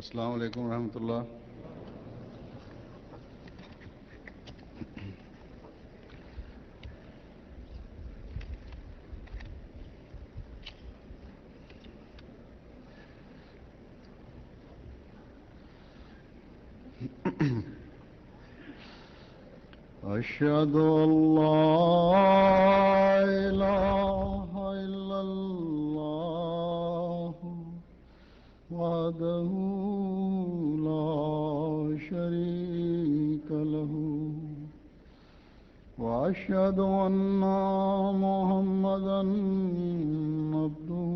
السلام علیکم ورحمۃ اللہ. أشهد أن لا إله إلا الله وحده لا شريك له وأشهد أن محمدا عبده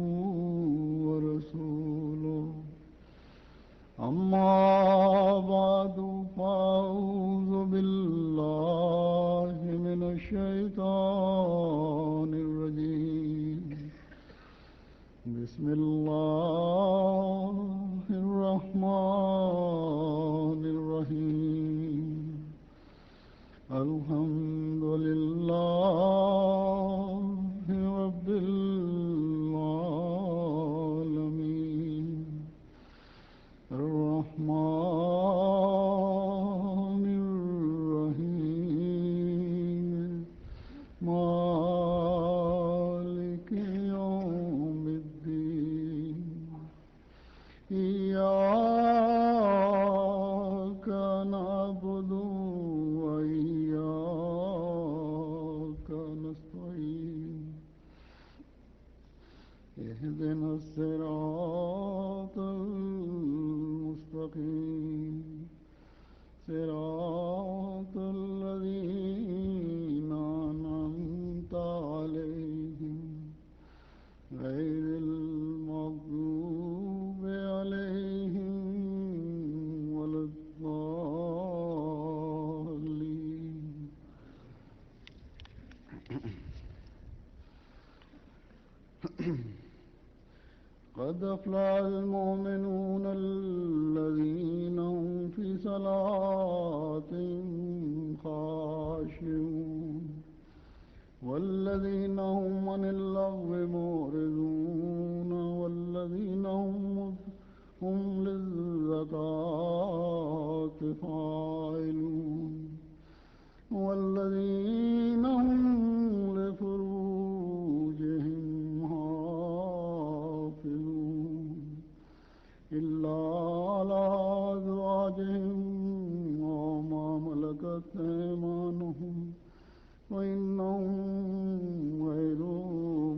ورسوله. أما بعد فأعوذ بالله من الشيطان الرجيم. بسم الله الرحمن الرحيم. الحمد لله رب العالمين الرحمن الرحيم مالك يوم الدين. إياك نعبد وإياك نستعين. اهدنا الصراط المستقيم صراط الذين أنعمت عليهم غير المغضوب عليهم ولا الضالين. قد أفلح المؤمنون الذين هم في صلاتهم خاشعون والذين هم عن اللغو معرضون والذين هم للزكاة فاعلون والذين هم لفروجهم حافظون إلا على أزواجهم وما ملكت أيمانهم وإنهم غير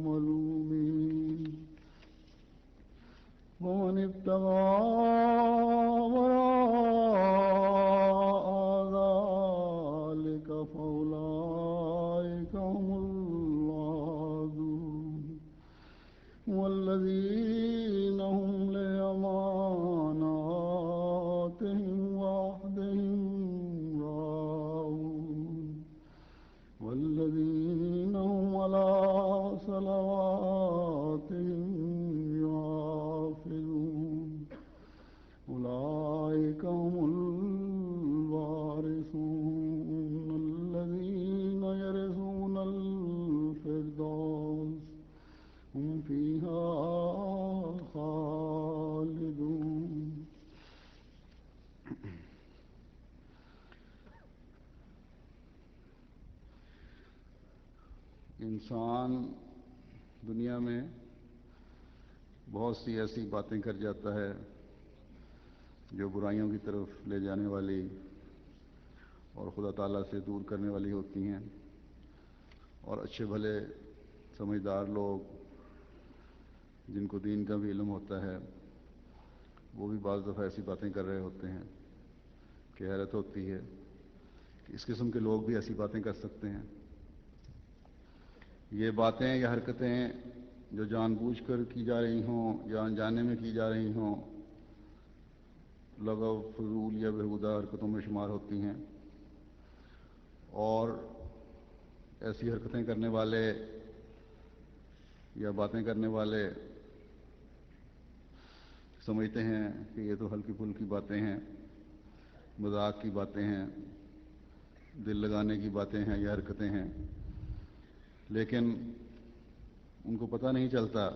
ملومين. ومن ابتغى وراء ذلك فأولئك هم العادون والذين هم لأماناتهم وعهدهم راعون والذين هم على صلواتهم يحافظون. أولئك هم الوارثون الذين يرثون الفردوس هم فيها خالدون. انسان دنیا میں بہت سی ایسی باتیں کر جاتا ہے جو برائیوں کی طرف لے جانے والی اور خدا تعالیٰ سے دور کرنے والی ہوتی ہیں، اور اچھے بھلے سمجھدار لوگ جن کو دین کا بھی علم ہوتا ہے وہ بھی بعض دفعہ ایسی باتیں کر رہے ہوتے ہیں کہ حیرت ہوتی ہے کہ اس قسم کے لوگ بھی ایسی باتیں کر سکتے ہیں. یہ باتیں یا حرکتیں جو جان بوجھ کر کی جا رہی ہوں یا انجانے میں کی جا رہی ہوں لغو فضول یا بیہودہ حرکتوں میں شمار ہوتی ہیں، اور ایسی حرکتیں کرنے والے یا باتیں کرنے والے سمجھتے ہیں کہ یہ تو ہلکی پھلکی باتیں ہیں، مذاق کی باتیں ہیں، دل لگانے کی باتیں ہیں یا حرکتیں ہیں، لیکن ان کو پتہ نہیں چلتا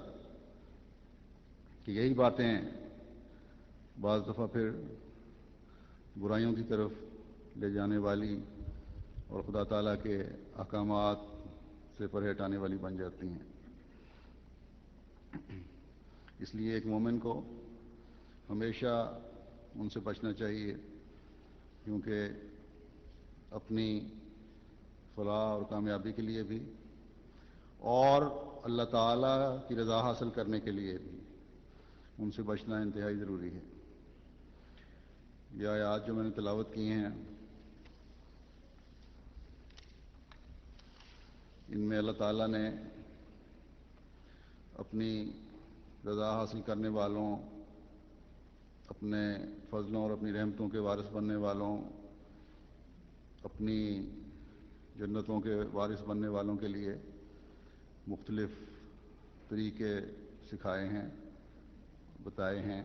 کہ یہی باتیں بعض دفعہ پھر برائیوں کی طرف لے جانے والی اور خدا تعالیٰ کے احکامات سے پرے ہٹانے والی بن جاتی ہیں۔ اس لیے ایک مومن کو ہمیشہ ان سے بچنا چاہیے، کیونکہ اپنی فلاح اور کامیابی کے لیے بھی اور اللہ تعالیٰ کی رضا حاصل کرنے کے لیے بھی ان سے بچنا انتہائی ضروری ہے۔ یہ آیات جو میں نے تلاوت کی ہیں، ان میں اللہ تعالیٰ نے اپنی رضا حاصل کرنے والوں، اپنے فضلوں اور اپنی رحمتوں کے وارث بننے والوں، اپنی جنتوں کے وارث بننے والوں کے لیے مختلف طریقے سکھائے ہیں، بتائے ہیں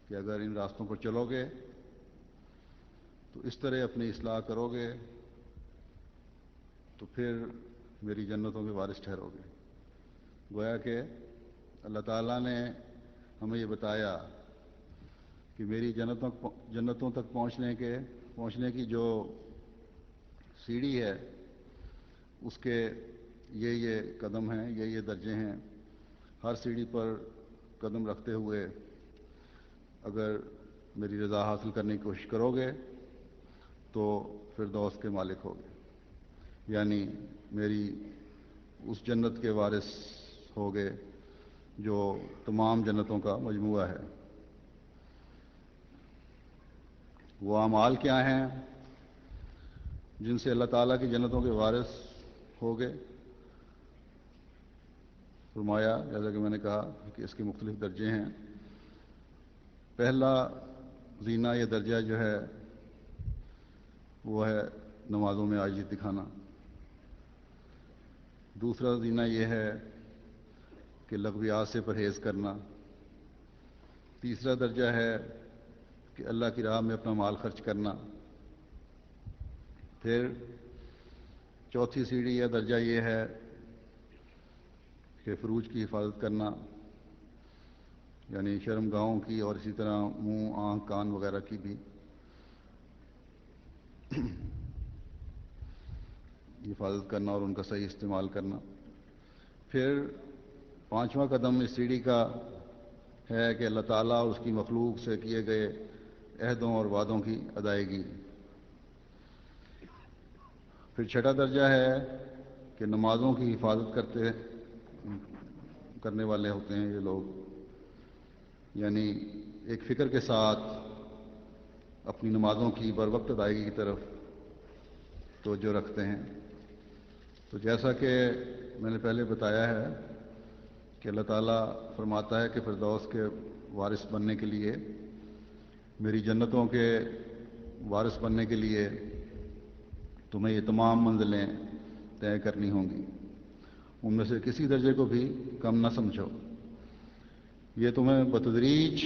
کہ اگر ان راستوں پر چلو گے تو اس طرح اپنی اصلاح کرو گے تو پھر میری جنتوں کے وارث ٹھہرو گے۔ گویا کہ اللہ تعالیٰ نے ہمیں یہ بتایا کہ میری جنتوں تک پہنچنے کی جو سیڑھی ہے، اس کے یہ قدم ہیں، یہ درجے ہیں۔ ہر سیڑھی پر قدم رکھتے ہوئے اگر میری رضا حاصل کرنے کی کوشش کرو گے تو فردوس کے مالک ہوگے، یعنی میری اس جنت کے وارث ہوگے جو تمام جنتوں کا مجموعہ ہے۔ وہ اعمال کیا ہیں جن سے اللہ تعالیٰ کی جنتوں کے وارث ہوگے؟ فرمایا، جیسا کہ میں نے کہا کہ اس کے مختلف درجے ہیں۔ پہلا زینہ، یہ درجہ جو ہے وہ ہے نمازوں میں عاجزی دکھانا۔ دوسرا زینہ یہ ہے کہ لغویات سے پرہیز کرنا۔ تیسرا درجہ ہے کہ اللہ کی راہ میں اپنا مال خرچ کرنا۔ پھر چوتھی سیڑھی یا درجہ یہ ہے کہ فروج کی حفاظت کرنا، یعنی شرمگاہوں کی اور اسی طرح منہ، آنکھ، کان وغیرہ کی بھی حفاظت کرنا اور ان کا صحیح استعمال کرنا۔ پھر پانچواں قدم اس سیڑھی کا ہے کہ اللہ تعالیٰ اور اس کی مخلوق سے کیے گئے عہدوں اور وعدوں کی ادائیگی۔ پھر چھٹا درجہ ہے کہ نمازوں کی حفاظت کرنے والے ہوتے ہیں یہ لوگ، یعنی ایک فکر کے ساتھ اپنی نمازوں کی بروقت ادائیگی کی طرف توجہ رکھتے ہیں۔ تو جیسا کہ میں نے پہلے بتایا ہے کہ اللہ تعالیٰ فرماتا ہے کہ فردوس کے وارث بننے کے لیے، میری جنتوں کے وارث بننے کے لیے تمہیں یہ تمام منزلیں طے کرنی ہوں گی، ان میں سے کسی درجے کو بھی کم نہ سمجھو۔ یہ تمہیں بتدریج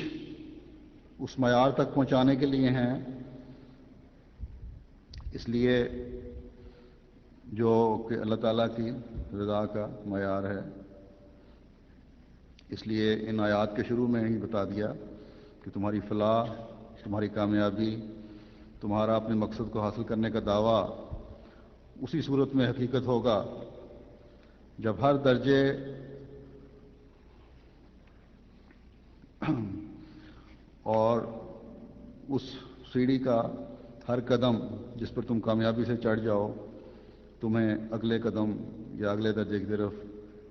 اس معیار تک پہنچانے کے لیے ہیں، اس لیے جو کہ اللہ تعالیٰ کی رضا کا معیار ہے۔ اس لیے ان آیات کے شروع میں ہی بتا دیا کہ تمہاری فلاح، تمہاری کامیابی، تمہارا اپنے مقصد کو حاصل کرنے کا دعویٰ اسی صورت میں حقیقت ہوگا جب ہر درجے اور اس سیڑھی کا ہر قدم جس پر تم کامیابی سے چڑھ جاؤ تمہیں اگلے قدم یا اگلے درجے کی طرف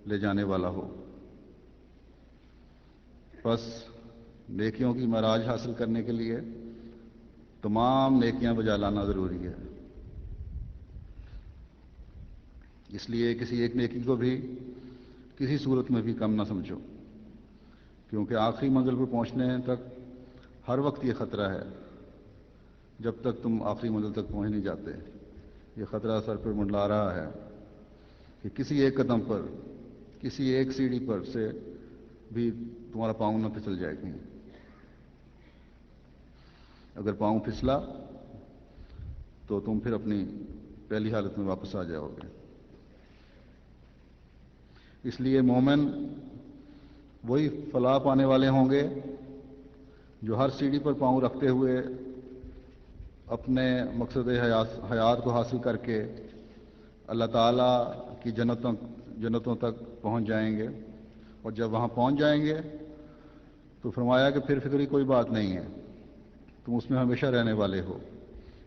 لے جانے والا ہو۔ بس نیکیوں کی معراج حاصل کرنے کے لیے تمام نیکیاں بجا لانا ضروری ہے۔ اس لیے کسی ایک نیکی کو بھی کسی صورت میں بھی کم نہ سمجھو، کیونکہ آخری منزل پر پہنچنے تک ہر وقت یہ خطرہ ہے، جب تک تم آخری منزل تک پہنچ نہیں جاتے یہ خطرہ سر پر منڈلا رہا ہے کہ کسی ایک قدم پر، کسی ایک سیڑھی پر سے بھی تمہارا پاؤں نہ پھسل جائے کہیں۔ اگر پاؤں پھسلا تو تم پھر اپنی پہلی حالت میں واپس آ جاؤ گے۔ اس لیے مومن وہی فلاح پانے والے ہوں گے جو ہر سیڑھی پر پاؤں رکھتے ہوئے اپنے مقصد حیات کو حاصل کر کے اللہ تعالیٰ کی جنتوں تک پہنچ جائیں گے، اور جب وہاں پہنچ جائیں گے تو فرمایا کہ پھر فکر کی کوئی بات نہیں ہے، تم اس میں ہمیشہ رہنے والے ہو،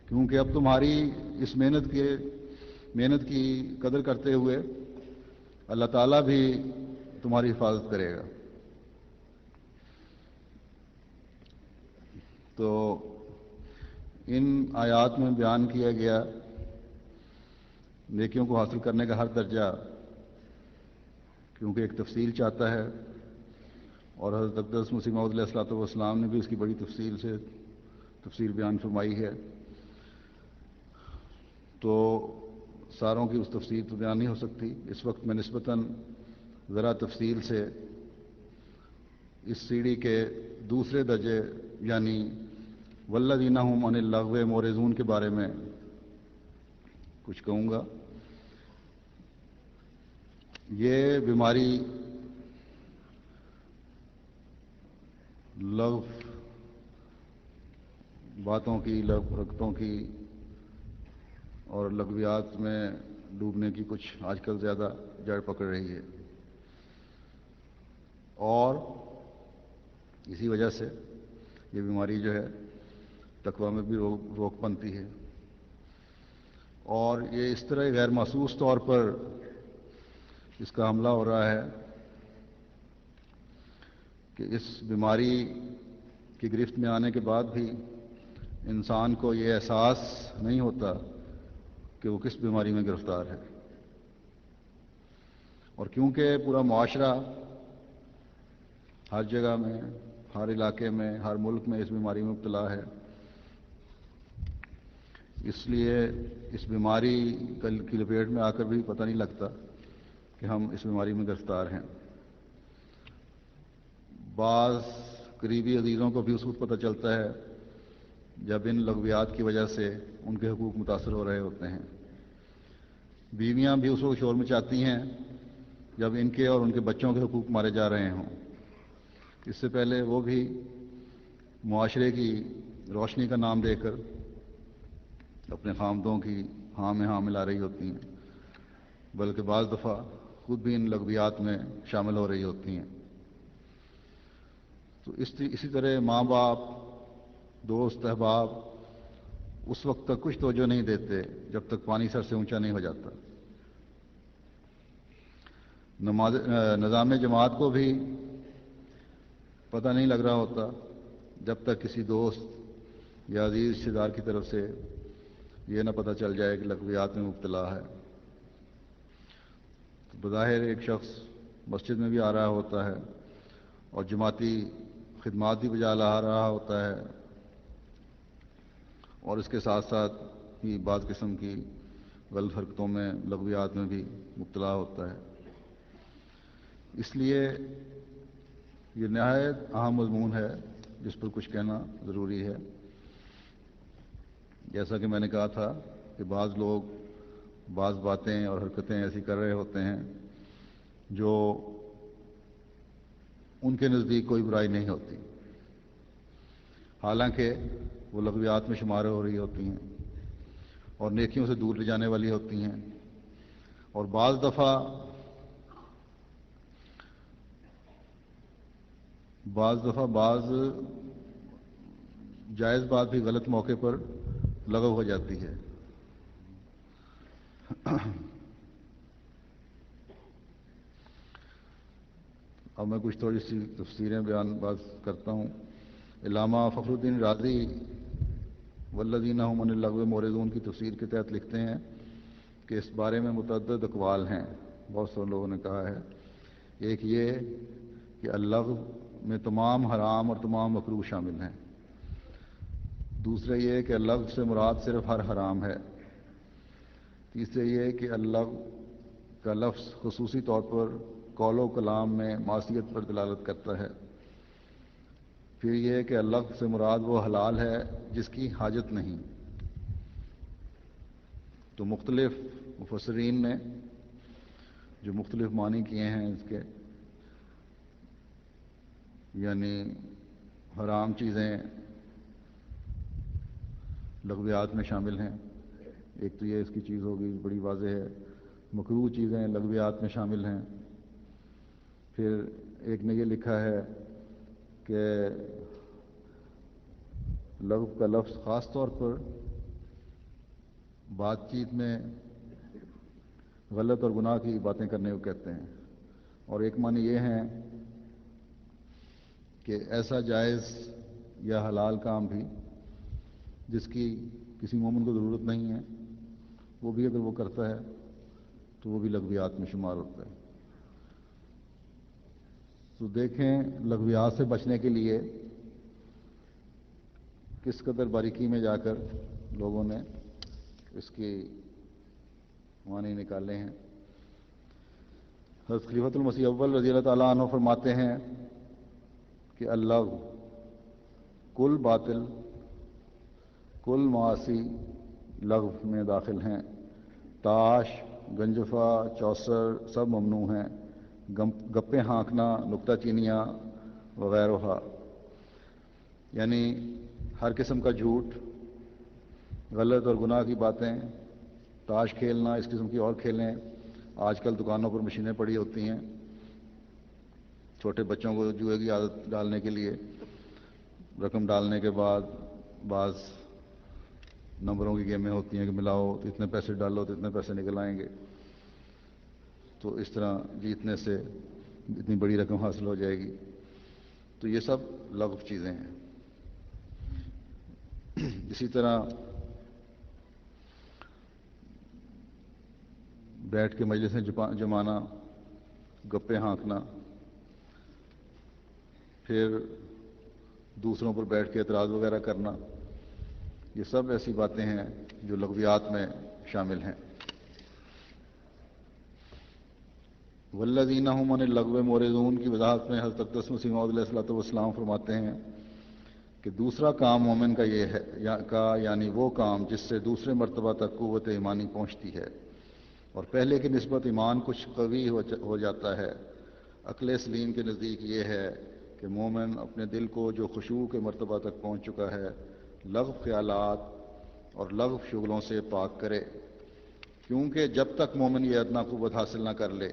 کیونکہ اب تمہاری اس محنت کی قدر کرتے ہوئے اللہ تعالیٰ بھی تمہاری حفاظت کرے گا۔ تو ان آیات میں بیان کیا گیا نیکیوں کو حاصل کرنے کا ہر درجہ، کیونکہ ایک تفصیل چاہتا ہے، اور حضرت اقدس مسیح موعود علیہ الصلوۃ والسلام نے بھی اس کی بڑی تفصیل بیان فرمائی ہے، تو ساروں کی اس تفصیل تو بیان نہیں ہو سکتی۔ اس وقت میں نسبتاً ذرا تفصیل سے اس سیڑھی کے دوسرے درجے یعنی والذین ھم عن اللغو معرضون کے بارے میں کچھ کہوں گا۔ یہ بیماری لغو باتوں کی، لغو حرکتوں کی اور لغویات میں ڈوبنے کی کچھ آج کل زیادہ جڑ پکڑ رہی ہے، اور اسی وجہ سے یہ بیماری جو ہے تقویٰ میں بھی روک بنتی ہے، اور یہ اس طرح غیر محسوس طور پر اس کا حملہ ہو رہا ہے کہ اس بیماری کی گرفت میں آنے کے بعد بھی انسان کو یہ احساس نہیں ہوتا کہ وہ کس بیماری میں گرفتار ہے، اور کیونکہ پورا معاشرہ ہر جگہ میں، ہر علاقے میں، ہر ملک میں اس بیماری میں مبتلا ہے، اس لیے اس بیماری کی لپیٹ میں آ کر بھی پتہ نہیں لگتا کہ ہم اس بیماری میں گرفتار ہیں۔ بعض قریبی عزیزوں کو بھی اس وقت پتہ چلتا ہے جب ان لغویات کی وجہ سے ان کے حقوق متاثر ہو رہے ہوتے ہیں۔ بیویاں بھی اس وقت شور مچاتی ہیں جب ان کے اور ان کے بچوں کے حقوق مارے جا رہے ہوں، اس سے پہلے وہ بھی معاشرے کی روشنی کا نام دے کر اپنے خامدوں کی ہاں میں ہاں ملا رہی ہوتی ہیں، بلکہ بعض دفعہ خود بھی ان لغویات میں شامل ہو رہی ہوتی ہیں۔ تو اسی طرح ماں باپ، دوست، احباب اس وقت تک کچھ توجہ نہیں دیتے جب تک پانی سر سے اونچا نہیں ہو جاتا۔ نظام جماعت کو بھی پتہ نہیں لگ رہا ہوتا جب تک کسی دوست یا عزیز رشتہ دار کی طرف سے یہ نہ پتہ چل جائے کہ لغویات میں مبتلا ہے۔ تو بظاہر ایک شخص مسجد میں بھی آ رہا ہوتا ہے اور جماعتی خدمات بھی بجا لا رہا ہوتا ہے، اور اس کے ساتھ ساتھ ہی بعض قسم کی غلط حرکتوں میں، لغویات میں بھی مبتلا ہوتا ہے۔ اس لیے یہ نہایت اہم مضمون ہے جس پر کچھ کہنا ضروری ہے۔ جیسا کہ میں نے کہا تھا کہ بعض لوگ بعض باتیں اور حرکتیں ایسی کر رہے ہوتے ہیں جو ان کے نزدیک کوئی برائی نہیں ہوتی، حالانکہ وہ لغویات میں شمار ہو رہی ہوتی ہیں اور نیکیوں سے دور لے جانے والی ہوتی ہیں، اور بعض دفعہ بعض جائز بات بھی غلط موقع پر لغو ہو جاتی ہے۔ اب میں کچھ تھوڑی سی تفسیریں بیان کرتا ہوں۔ علامہ فخر الدین رازی والذین ھم عن اللغو معرضون کی تفسیر کے تحت لکھتے ہیں کہ اس بارے میں متعدد اقوال ہیں، بہت سے لوگوں نے کہا ہے۔ ایک یہ کہ اللغو میں تمام حرام اور تمام مکروہ شامل ہیں۔ دوسرا یہ کہ اللغو سے مراد صرف ہر حرام ہے۔ تیسرا یہ کہ اللغو کا لفظ خصوصی طور پر قول و کلام میں معصیت پر دلالت کرتا ہے۔ پھر یہ کہ اللغو سے مراد وہ حلال ہے جس کی حاجت نہیں۔ تو مختلف مفسرین نے جو مختلف معنی کیے ہیں اس کے، یعنی حرام چیزیں لغویات میں شامل ہیں. ایک تو یہ اس کی چیز ہوگی بڑی واضح ہے. مکروہ چیزیں لغویات میں شامل ہیں. پھر ایک نے یہ لکھا ہے کہ لغو کا لفظ خاص طور پر بات چیت میں غلط اور گناہ کی باتیں کرنے کو کہتے ہیں. اور ایک معنی یہ ہیں کہ ایسا جائز یا حلال کام بھی جس کی کسی مومن کو ضرورت نہیں ہے وہ بھی اگر وہ کرتا ہے تو وہ بھی لغویات میں شمار ہوتا ہے. تو دیکھیں لغویات سے بچنے کے لیے کس قدر باریکی میں جا کر لوگوں نے اس کی معنی نکالے ہیں. حضرت خلیفۃ المسیح اول رضی اللہ تعالیٰ عنہ فرماتے ہیں کہ اللغو کل باطل کل معاصی لغو میں داخل ہیں. تاش گنجفہ چوسر سب ممنوع ہیں. گپیں ہانکنا نکتہ چینیاں وغیرہ یعنی ہر قسم کا جھوٹ غلط اور گناہ کی باتیں. تاش کھیلنا اس قسم کی اور کھیلیں. آج کل دکانوں پر مشینیں پڑی ہوتی ہیں چھوٹے بچوں کو جوئے کی عادت ڈالنے کے لیے. رقم ڈالنے کے بعد بعض نمبروں کی گیمیں ہوتی ہیں کہ ملاؤ تو اتنے پیسے ڈالو تو اتنے پیسے نکل آئیں گے. تو اس طرح جیتنے سے اتنی بڑی رقم حاصل ہو جائے گی. تو یہ سب لغو چیزیں ہیں. اسی طرح بیٹھ کے مجلسیں جمانا گپیں ہانکنا پھر دوسروں پر بیٹھ کے اعتراض وغیرہ کرنا یہ سب ایسی باتیں ہیں جو لغویات میں شامل ہیں. والذین هم عن اللغو معرضون کی وضاحت میں حضرت اقدس مسیح موعود علیہ الصلوۃ والسلام فرماتے ہیں کہ دوسرا کام مومن کا یہ ہے یعنی وہ کام جس سے دوسرے مرتبہ تک قوت ایمانی پہنچتی ہے اور پہلے کی نسبت ایمان کچھ قوی ہو جاتا ہے. عقل سلیم کے نزدیک یہ ہے کہ مومن اپنے دل کو جو خشوع کے مرتبہ تک پہنچ چکا ہے لغو خیالات اور لغو شغلوں سے پاک کرے. کیونکہ جب تک مومن یہ ادنا قوت حاصل نہ کر لے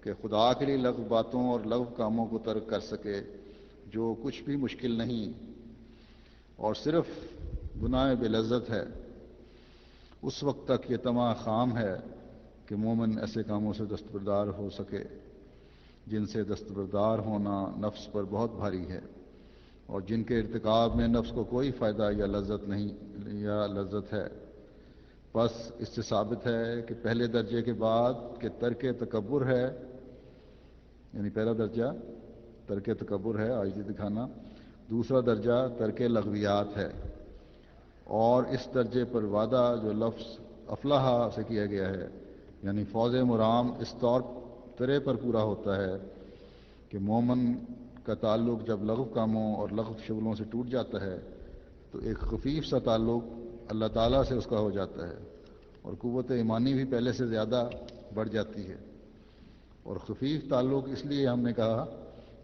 کہ خدا کے لیے لغو باتوں اور لغو کاموں کو ترک کر سکے جو کچھ بھی مشکل نہیں اور صرف گناہ بے لذت ہے اس وقت تک یہ طمع خام ہے کہ مومن ایسے کاموں سے دستبردار ہو سکے جن سے دستبردار ہونا نفس پر بہت بھاری ہے اور جن کے ارتکاب میں نفس کو کوئی فائدہ یا لذت نہیں یا لذت ہے. بس اس سے ثابت ہے کہ پہلے درجے کے بعد کہ ترک تکبر ہے یعنی پہلا درجہ ترک تکبر ہے عاجزی دکھانا. دوسرا درجہ ترک لغویات ہے اور اس درجے پر وعدہ جو لفظ افلاح سے کیا گیا ہے یعنی فوز مرام اس طرح پر پورا ہوتا ہے کہ مومن کا تعلق جب لغو کاموں اور لغو شغلوں سے ٹوٹ جاتا ہے تو ایک خفیف سا تعلق اللہ تعالیٰ سے اس کا ہو جاتا ہے اور قوت ایمانی بھی پہلے سے زیادہ بڑھ جاتی ہے. اور خفیف تعلق اس لیے ہم نے کہا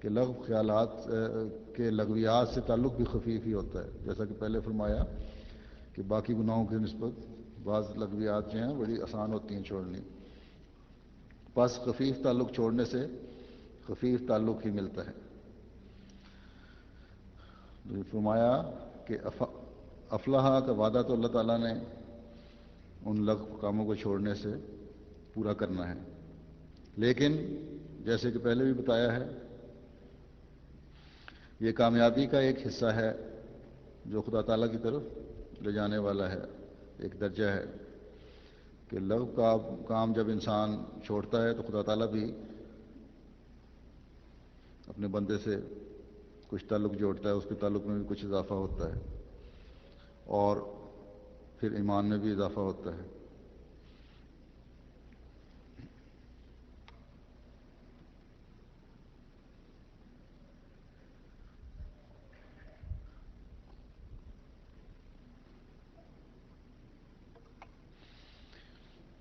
کہ لغو خیالات کے لغویات سے تعلق بھی خفیف ہی ہوتا ہے جیسا کہ پہلے فرمایا کہ باقی گناہوں کی نسبت بعض لغویات جو ہیں بڑی آسان ہوتی ہیں چھوڑنی. بس خفیف تعلق چھوڑنے سے خفیف تعلق ہی ملتا ہے. فرمایا کہ افلاح کا وعدہ تو اللہ تعالیٰ نے ان لغو کاموں کو چھوڑنے سے پورا کرنا ہے لیکن جیسے کہ پہلے بھی بتایا ہے یہ کامیابی کا ایک حصہ ہے جو خدا تعالیٰ کی طرف لے جانے والا ہے. ایک درجہ ہے کہ لغو کا کام جب انسان چھوڑتا ہے تو خدا تعالیٰ بھی اپنے بندے سے کچھ تعلق جوڑتا ہے اس کے تعلق میں بھی کچھ اضافہ ہوتا ہے اور پھر ایمان میں بھی اضافہ ہوتا ہے.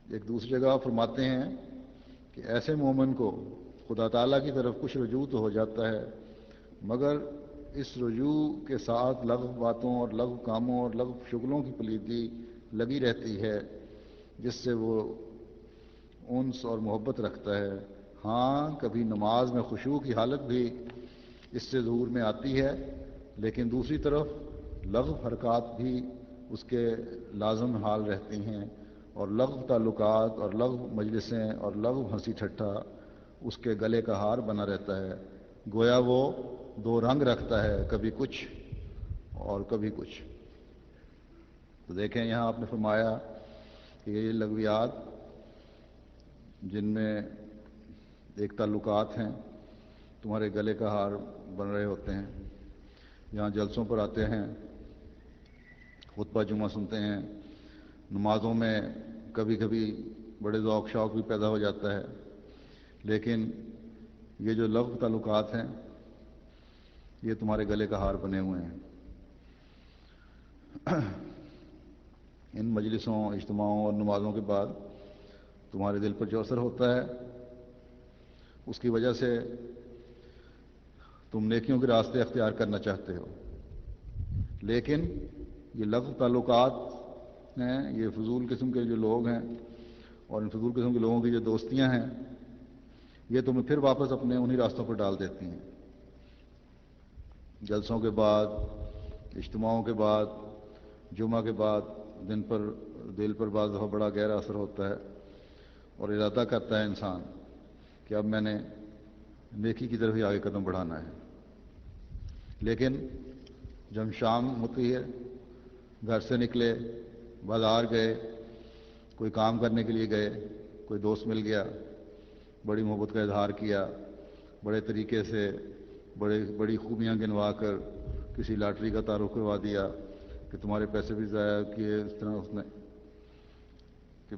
ایک دوسری جگہ فرماتے ہیں کہ ایسے مومن کو خدا تعالیٰ کی طرف کچھ رجوع تو ہو جاتا ہے مگر اس رجوع کے ساتھ لغو باتوں اور لغو کاموں اور لغو شغلوں کی پلیدی لگی رہتی ہے جس سے وہ انس اور محبت رکھتا ہے۔ ہاں کبھی نماز میں خشوع کی حالت بھی اس سے ظہور میں آتی ہے، لیکن دوسری طرف لغو حرکات بھی اس کے لازم حال رہتی ہیں، اور لغو تعلقات اور لغو مجلسیں اور لغو ہنسی ٹھٹھا اس کے گلے کا ہار بنا رہتا ہے، گویا وہ دو رنگ رکھتا ہے، کبھی کچھ اور کبھی کچھ۔ تو دیکھیں یہاں آپ نے فرمایا کہ یہ لغویات جن میں ایک تعلقات ہیں تمہارے گلے کا ہار بن رہے ہوتے ہیں، یہاں جلسوں پر آتے ہیں، خطبہ جمعہ سنتے ہیں، نمازوں میں کبھی کبھی بڑے ذوق شوق بھی پیدا ہو جاتا ہے، لیکن یہ جو لغو تعلقات ہیں یہ تمہارے گلے کا ہار بنے ہوئے ہیں۔ ان مجلسوں، اجتماعوں اور نمازوں کے بعد تمہارے دل پر جو اثر ہوتا ہے اس کی وجہ سے تم نیکیوں کے راستے اختیار کرنا چاہتے ہو، لیکن یہ لغو تعلقات ہیں، یہ فضول قسم کے جو لوگ ہیں اور ان فضول قسم کے لوگوں کی جو دوستیاں ہیں یہ تمہیں پھر واپس اپنے انہی راستوں پر ڈال دیتی ہیں۔ جلسوں کے بعد، اجتماعوں کے بعد، جمعہ کے بعد دل پر بعض دفعہ بڑا گہرا اثر ہوتا ہے اور ارادہ کرتا ہے انسان کہ اب میں نے نیکی کی طرف ہی آگے قدم بڑھانا ہے، لیکن جب شام ہوتی ہے، گھر سے نکلے، بازار گئے، کوئی کام کرنے کے لیے گئے، کوئی دوست مل گیا، بڑی محبت کا اظہار کیا، بڑے طریقے سے بڑی خوبیاں گنوا کر کسی لاٹری کا تعارف کروا دیا کہ تمہارے پیسے بھی ضائع کیے، اس طرح اس نے کہ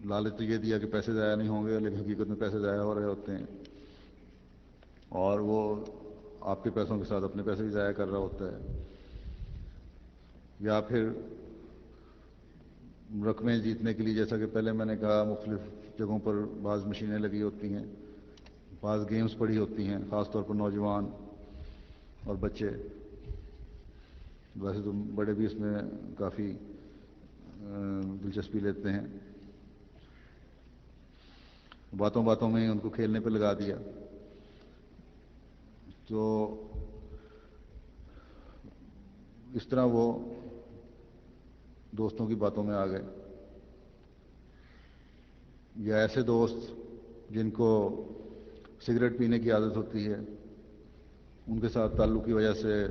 لالچ تو یہ دیا کہ پیسے ضائع نہیں ہوں گے، لیکن حقیقت میں پیسے ضائع ہو رہے ہوتے ہیں، اور وہ آپ کے پیسوں کے ساتھ اپنے پیسے بھی ضائع کر رہا ہوتا ہے۔ یا پھر رقمیں جیتنے کے لیے، جیسا کہ پہلے میں نے کہا، مختلف جگہوں پر بعض مشینیں لگی ہوتی ہیں، بعض گیمز پڑی ہوتی ہیں، خاص طور پر نوجوان اور بچے، ویسے تو بڑے بھی اس میں کافی دلچسپی لیتے ہیں، باتوں باتوں میں ان کو کھیلنے پہ لگا دیا، تو اس طرح وہ دوستوں کی باتوں میں آ گئے، یا ایسے دوست جن کو سگریٹ پینے کی عادت ہوتی ہے، ان کے ساتھ تعلق کی وجہ سے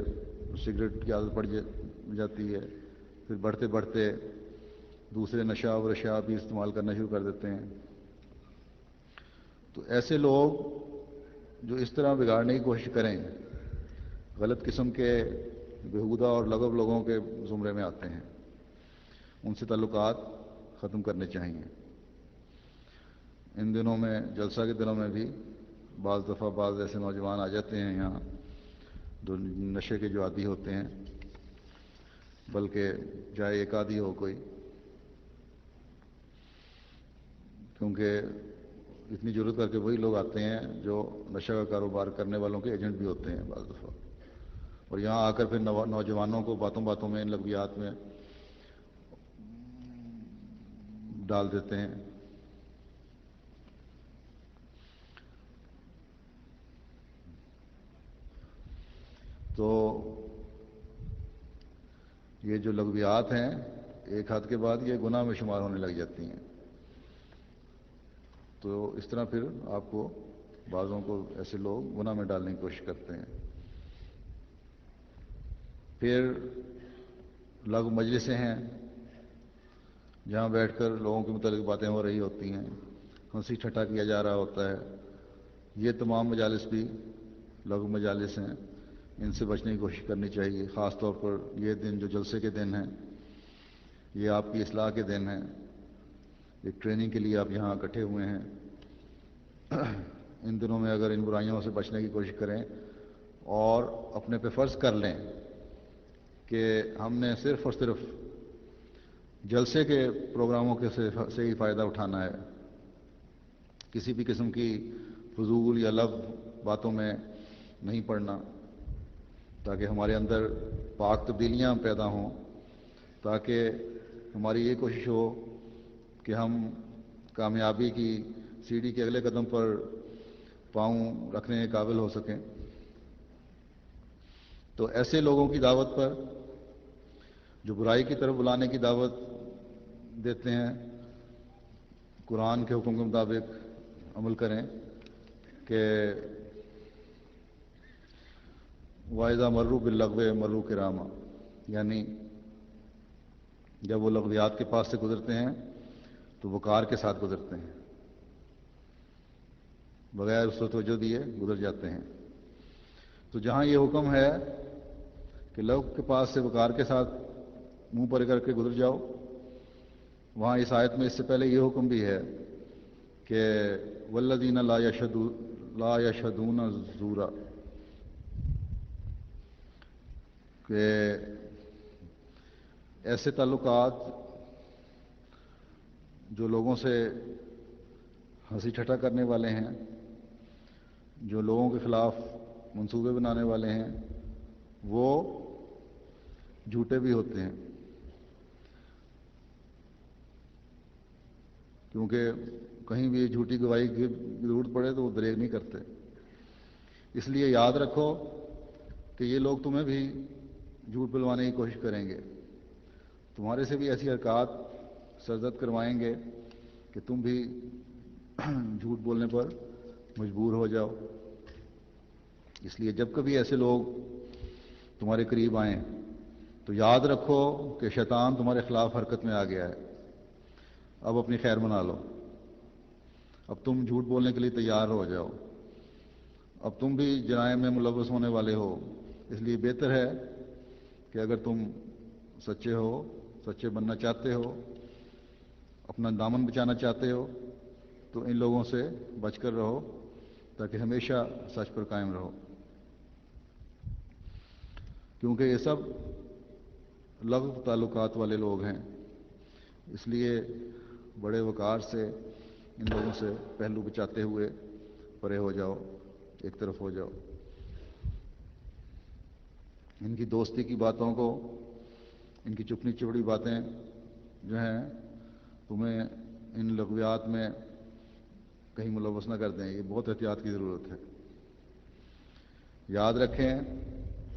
سگریٹ کی عادت پڑ جاتی ہے، پھر بڑھتے بڑھتے دوسرے نشہ و رشا بھی استعمال کرنا شروع کر دیتے ہیں۔ تو ایسے لوگ جو اس طرح بگاڑنے کی کوشش کریں غلط قسم کے بےہودہ اور لغو لوگوں کے زمرے میں آتے ہیں، ان سے تعلقات ختم کرنے چاہیے۔ ان دنوں میں، جلسہ کے دنوں میں بھی بعض دفعہ بعض ایسے نوجوان آ جاتے ہیں یہاں جو نشے کے جو عادی ہوتے ہیں، بلکہ چاہے ایک عادی ہو کوئی، کیونکہ اتنی ضرورت کر کے وہی لوگ آتے ہیں جو نشہ کا کاروبار کرنے والوں کے ایجنٹ بھی ہوتے ہیں بعض دفعہ، اور یہاں آ کر پھر نوجوانوں کو باتوں باتوں میں ان لغویات میں ڈال دیتے ہیں۔ تو یہ جو لغویات ہیں ایک حد کے بعد یہ گناہ میں شمار ہونے لگ جاتی ہیں، تو اس طرح پھر آپ کو بعضوں کو ایسے لوگ گناہ میں ڈالنے کی کوشش کرتے ہیں۔ پھر لغو مجلسیں ہیں جہاں بیٹھ کر لوگوں کے متعلق باتیں ہو رہی ہوتی ہیں، ہنسی ٹھٹھا کیا جا رہا ہوتا ہے، یہ تمام مجالس بھی لغو مجالس ہیں، ان سے بچنے کی کوشش کرنی چاہیے۔ خاص طور پر یہ دن جو جلسے کے دن ہیں، یہ آپ کی اصلاح کے دن ہیں، ایک ٹریننگ کے لیے آپ یہاں اکٹھے ہوئے ہیں۔ ان دنوں میں اگر ان برائیوں سے بچنے کی کوشش کریں اور اپنے پہ فرض کر لیں کہ ہم نے صرف اور صرف جلسے کے پروگراموں کے سے ہی فائدہ اٹھانا ہے، کسی بھی قسم کی فضول یا لغو باتوں میں نہیں پڑنا، تاکہ ہمارے اندر پاک تبدیلیاں پیدا ہوں، تاکہ ہماری یہ کوشش ہو کہ ہم کامیابی کی سیڑھی کے اگلے قدم پر پاؤں رکھنے کے قابل ہو سکیں۔ تو ایسے لوگوں کی دعوت پر جو برائی کی طرف بلانے کی دعوت دیتے ہیں، قرآن کے حکم کے مطابق عمل کریں کہ وَإِذَا مَرُّوا بِاللَّغْوِ مَرُّوا كِرَامًا، یعنی جب وہ لغویات کے پاس سے گزرتے ہیں تو وقار کے ساتھ گزرتے ہیں، بغیر اس کو توجہ دیے گزر جاتے ہیں۔ تو جہاں یہ حکم ہے کہ لوگ کے پاس سے وقار کے ساتھ منہ پر کر کے گزر جاؤ، وہاں اس آیت میں اس سے پہلے یہ حکم بھی ہے کہ والذین لا یشہدون الزور، کہ ایسے تعلقات جو لوگوں سے ہنسی ٹھٹا کرنے والے ہیں، جو لوگوں کے خلاف منصوبے بنانے والے ہیں، وہ جھوٹے بھی ہوتے ہیں، کیونکہ کہیں بھی جھوٹی گواہی کی ضرورت پڑے تو وہ دریغ نہیں کرتے۔ اس لیے یاد رکھو کہ یہ لوگ تمہیں بھی جھوٹ بلوانے کی کوشش کریں گے، تمہارے سے بھی ایسی حرکات سرزد کروائیں گے کہ تم بھی جھوٹ بولنے پر مجبور ہو جاؤ۔ اس لیے جب کبھی ایسے لوگ تمہارے قریب آئیں تو یاد رکھو کہ شیطان تمہارے خلاف حرکت میں آ گیا ہے، اب اپنی خیر بنا لو، اب تم جھوٹ بولنے کے لیے تیار ہو جاؤ، اب تم بھی جرائم میں ملوث ہونے والے ہو۔ اس لیے بہتر ہے کہ اگر تم سچے ہو، سچے بننا چاہتے ہو، اپنا دامن بچانا چاہتے ہو، تو ان لوگوں سے بچ کر رہو تاکہ ہمیشہ سچ پر قائم رہو، کیونکہ یہ سب لغو تعلقات والے لوگ ہیں۔ اس لیے بڑے وقار سے ان لوگوں سے پہلو بچاتے ہوئے پرے ہو جاؤ، ایک طرف ہو جاؤ۔ ان کی دوستی کی باتوں کو، ان کی چپنی چپڑی باتیں جو ہیں تمہیں ان لغویات میں کہیں ملوث نہ کر دیں، یہ بہت احتیاط کی ضرورت ہے۔ یاد رکھیں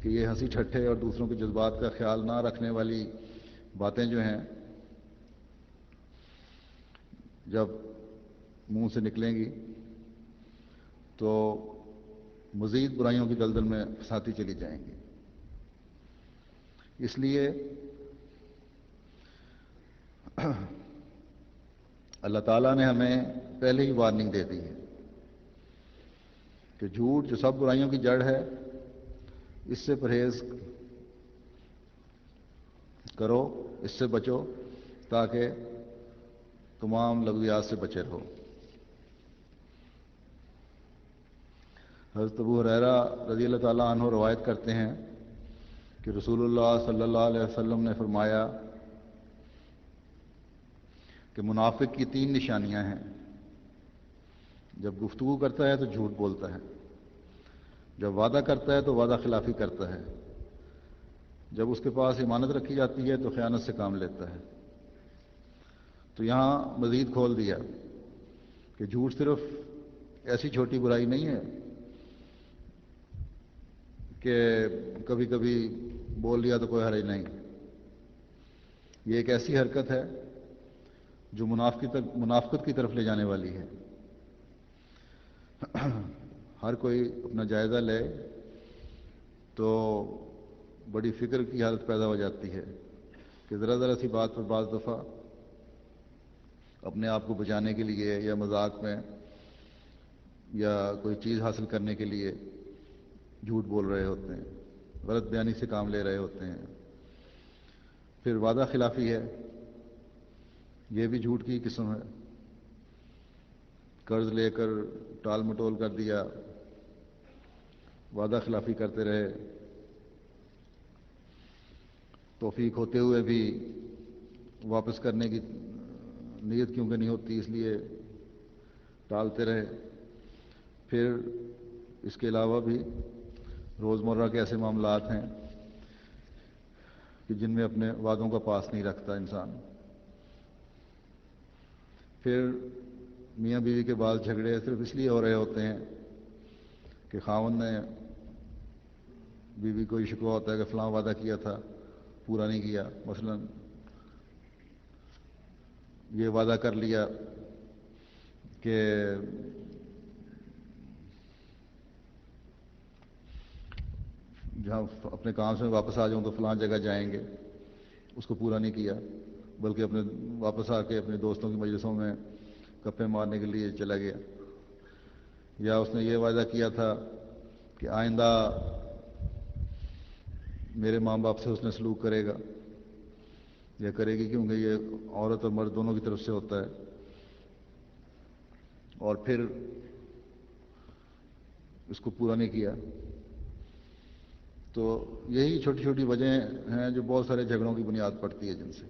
کہ یہ ہنسی ٹھٹھے اور دوسروں کے جذبات کا خیال نہ رکھنے والی باتیں جو ہیں جب منہ سے نکلیں گی تو مزید برائیوں کی دلدل میں پھنساتی چلی جائیں گی۔ اس لیے اللہ تعالیٰ نے ہمیں پہلے ہی وارننگ دے دی ہے کہ جھوٹ جو سب برائیوں کی جڑ ہے، اس سے پرہیز کرو، اس سے بچو تاکہ تمام لغویات سے بچے رہو۔ حضرت ابو ہریرہ رضی اللہ تعالیٰ عنہ روایت کرتے ہیں کہ رسول اللہ صلی اللہ علیہ وسلم نے فرمایا کہ منافق کی 3 نشانیاں ہیں۔ جب گفتگو کرتا ہے تو جھوٹ بولتا ہے، جب وعدہ کرتا ہے تو وعدہ خلافی کرتا ہے، جب اس کے پاس امانت رکھی جاتی ہے تو خیانت سے کام لیتا ہے۔ تو یہاں مزید کھول دیا کہ جھوٹ صرف ایسی چھوٹی برائی نہیں ہے کہ کبھی کبھی بول لیا تو کوئی حرج نہیں، یہ ایک ایسی حرکت ہے جو منافقت کی طرف لے جانے والی ہے۔ ہر کوئی اپنا جائزہ لے تو بڑی فکر کی حالت پیدا ہو جاتی ہے کہ ذرا ذرا سی بات پر بعض دفعہ اپنے آپ کو بچانے کے لیے یا مذاق میں یا کوئی چیز حاصل کرنے کے لیے جھوٹ بول رہے ہوتے ہیں، غلط بیانی سے کام لے رہے ہوتے ہیں۔ پھر وعدہ خلافی ہے، یہ بھی جھوٹ کی قسم ہے۔ قرض لے کر ٹال مٹول کر دیا، وعدہ خلافی کرتے رہے، توفیق ہوتے ہوئے بھی واپس کرنے کی نیت کیونکہ نہیں ہوتی، اس لیے ٹالتے رہے۔ پھر اس کے علاوہ بھی روزمرہ کے ایسے معاملات ہیں کہ جن میں اپنے وعدوں کا پاس نہیں رکھتا انسان. پھر میاں بیوی کے بعد جھگڑے صرف اس لیے ہو رہے ہوتے ہیں کہ خاوند نے بیوی کو یہ شکوہ ہوتا ہے کہ فلاں وعدہ کیا تھا پورا نہیں کیا. مثلا یہ وعدہ کر لیا کہ جہاں اپنے کام سے واپس آ جاؤں تو فلاں جگہ جائیں گے، اس کو پورا نہیں کیا، بلکہ اپنے واپس آ کے اپنے دوستوں کی مجلسوں میں گپے مارنے کے لیے چلا گیا. یا اس نے یہ وعدہ کیا تھا کہ آئندہ میرے ماں باپ سے اس نے سلوک کرے گا یا کرے گی، کیونکہ یہ عورت اور مرد دونوں کی طرف سے ہوتا ہے. اور پھر اس کو پورا نہیں کیا. تو یہی چھوٹی چھوٹی وجہیں ہیں جو بہت سارے جھگڑوں کی بنیاد پڑتی ہے، جن سے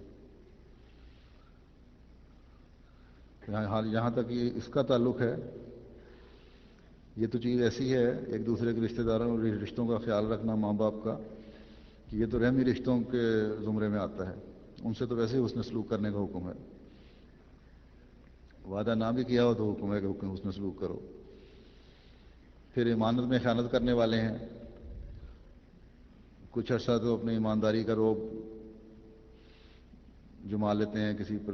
یہاں تک یہ اس کا تعلق ہے. یہ تو چیز ایسی ہے ایک دوسرے کے رشتہ داروں اور رشتوں کا خیال رکھنا ماں باپ کا، کہ یہ تو رحمی رشتوں کے زمرے میں آتا ہے. ان سے تو ویسے ہی حسن سلوک کرنے کا حکم ہے. وعدہ نہ بھی کیا ہو تو حکم ہے کہ حسن سلوک کرو. پھر امانت میں خیانت کرنے والے ہیں. کچھ عرصہ تو اپنی ایمانداری کا روب جما لیتے ہیں کسی پر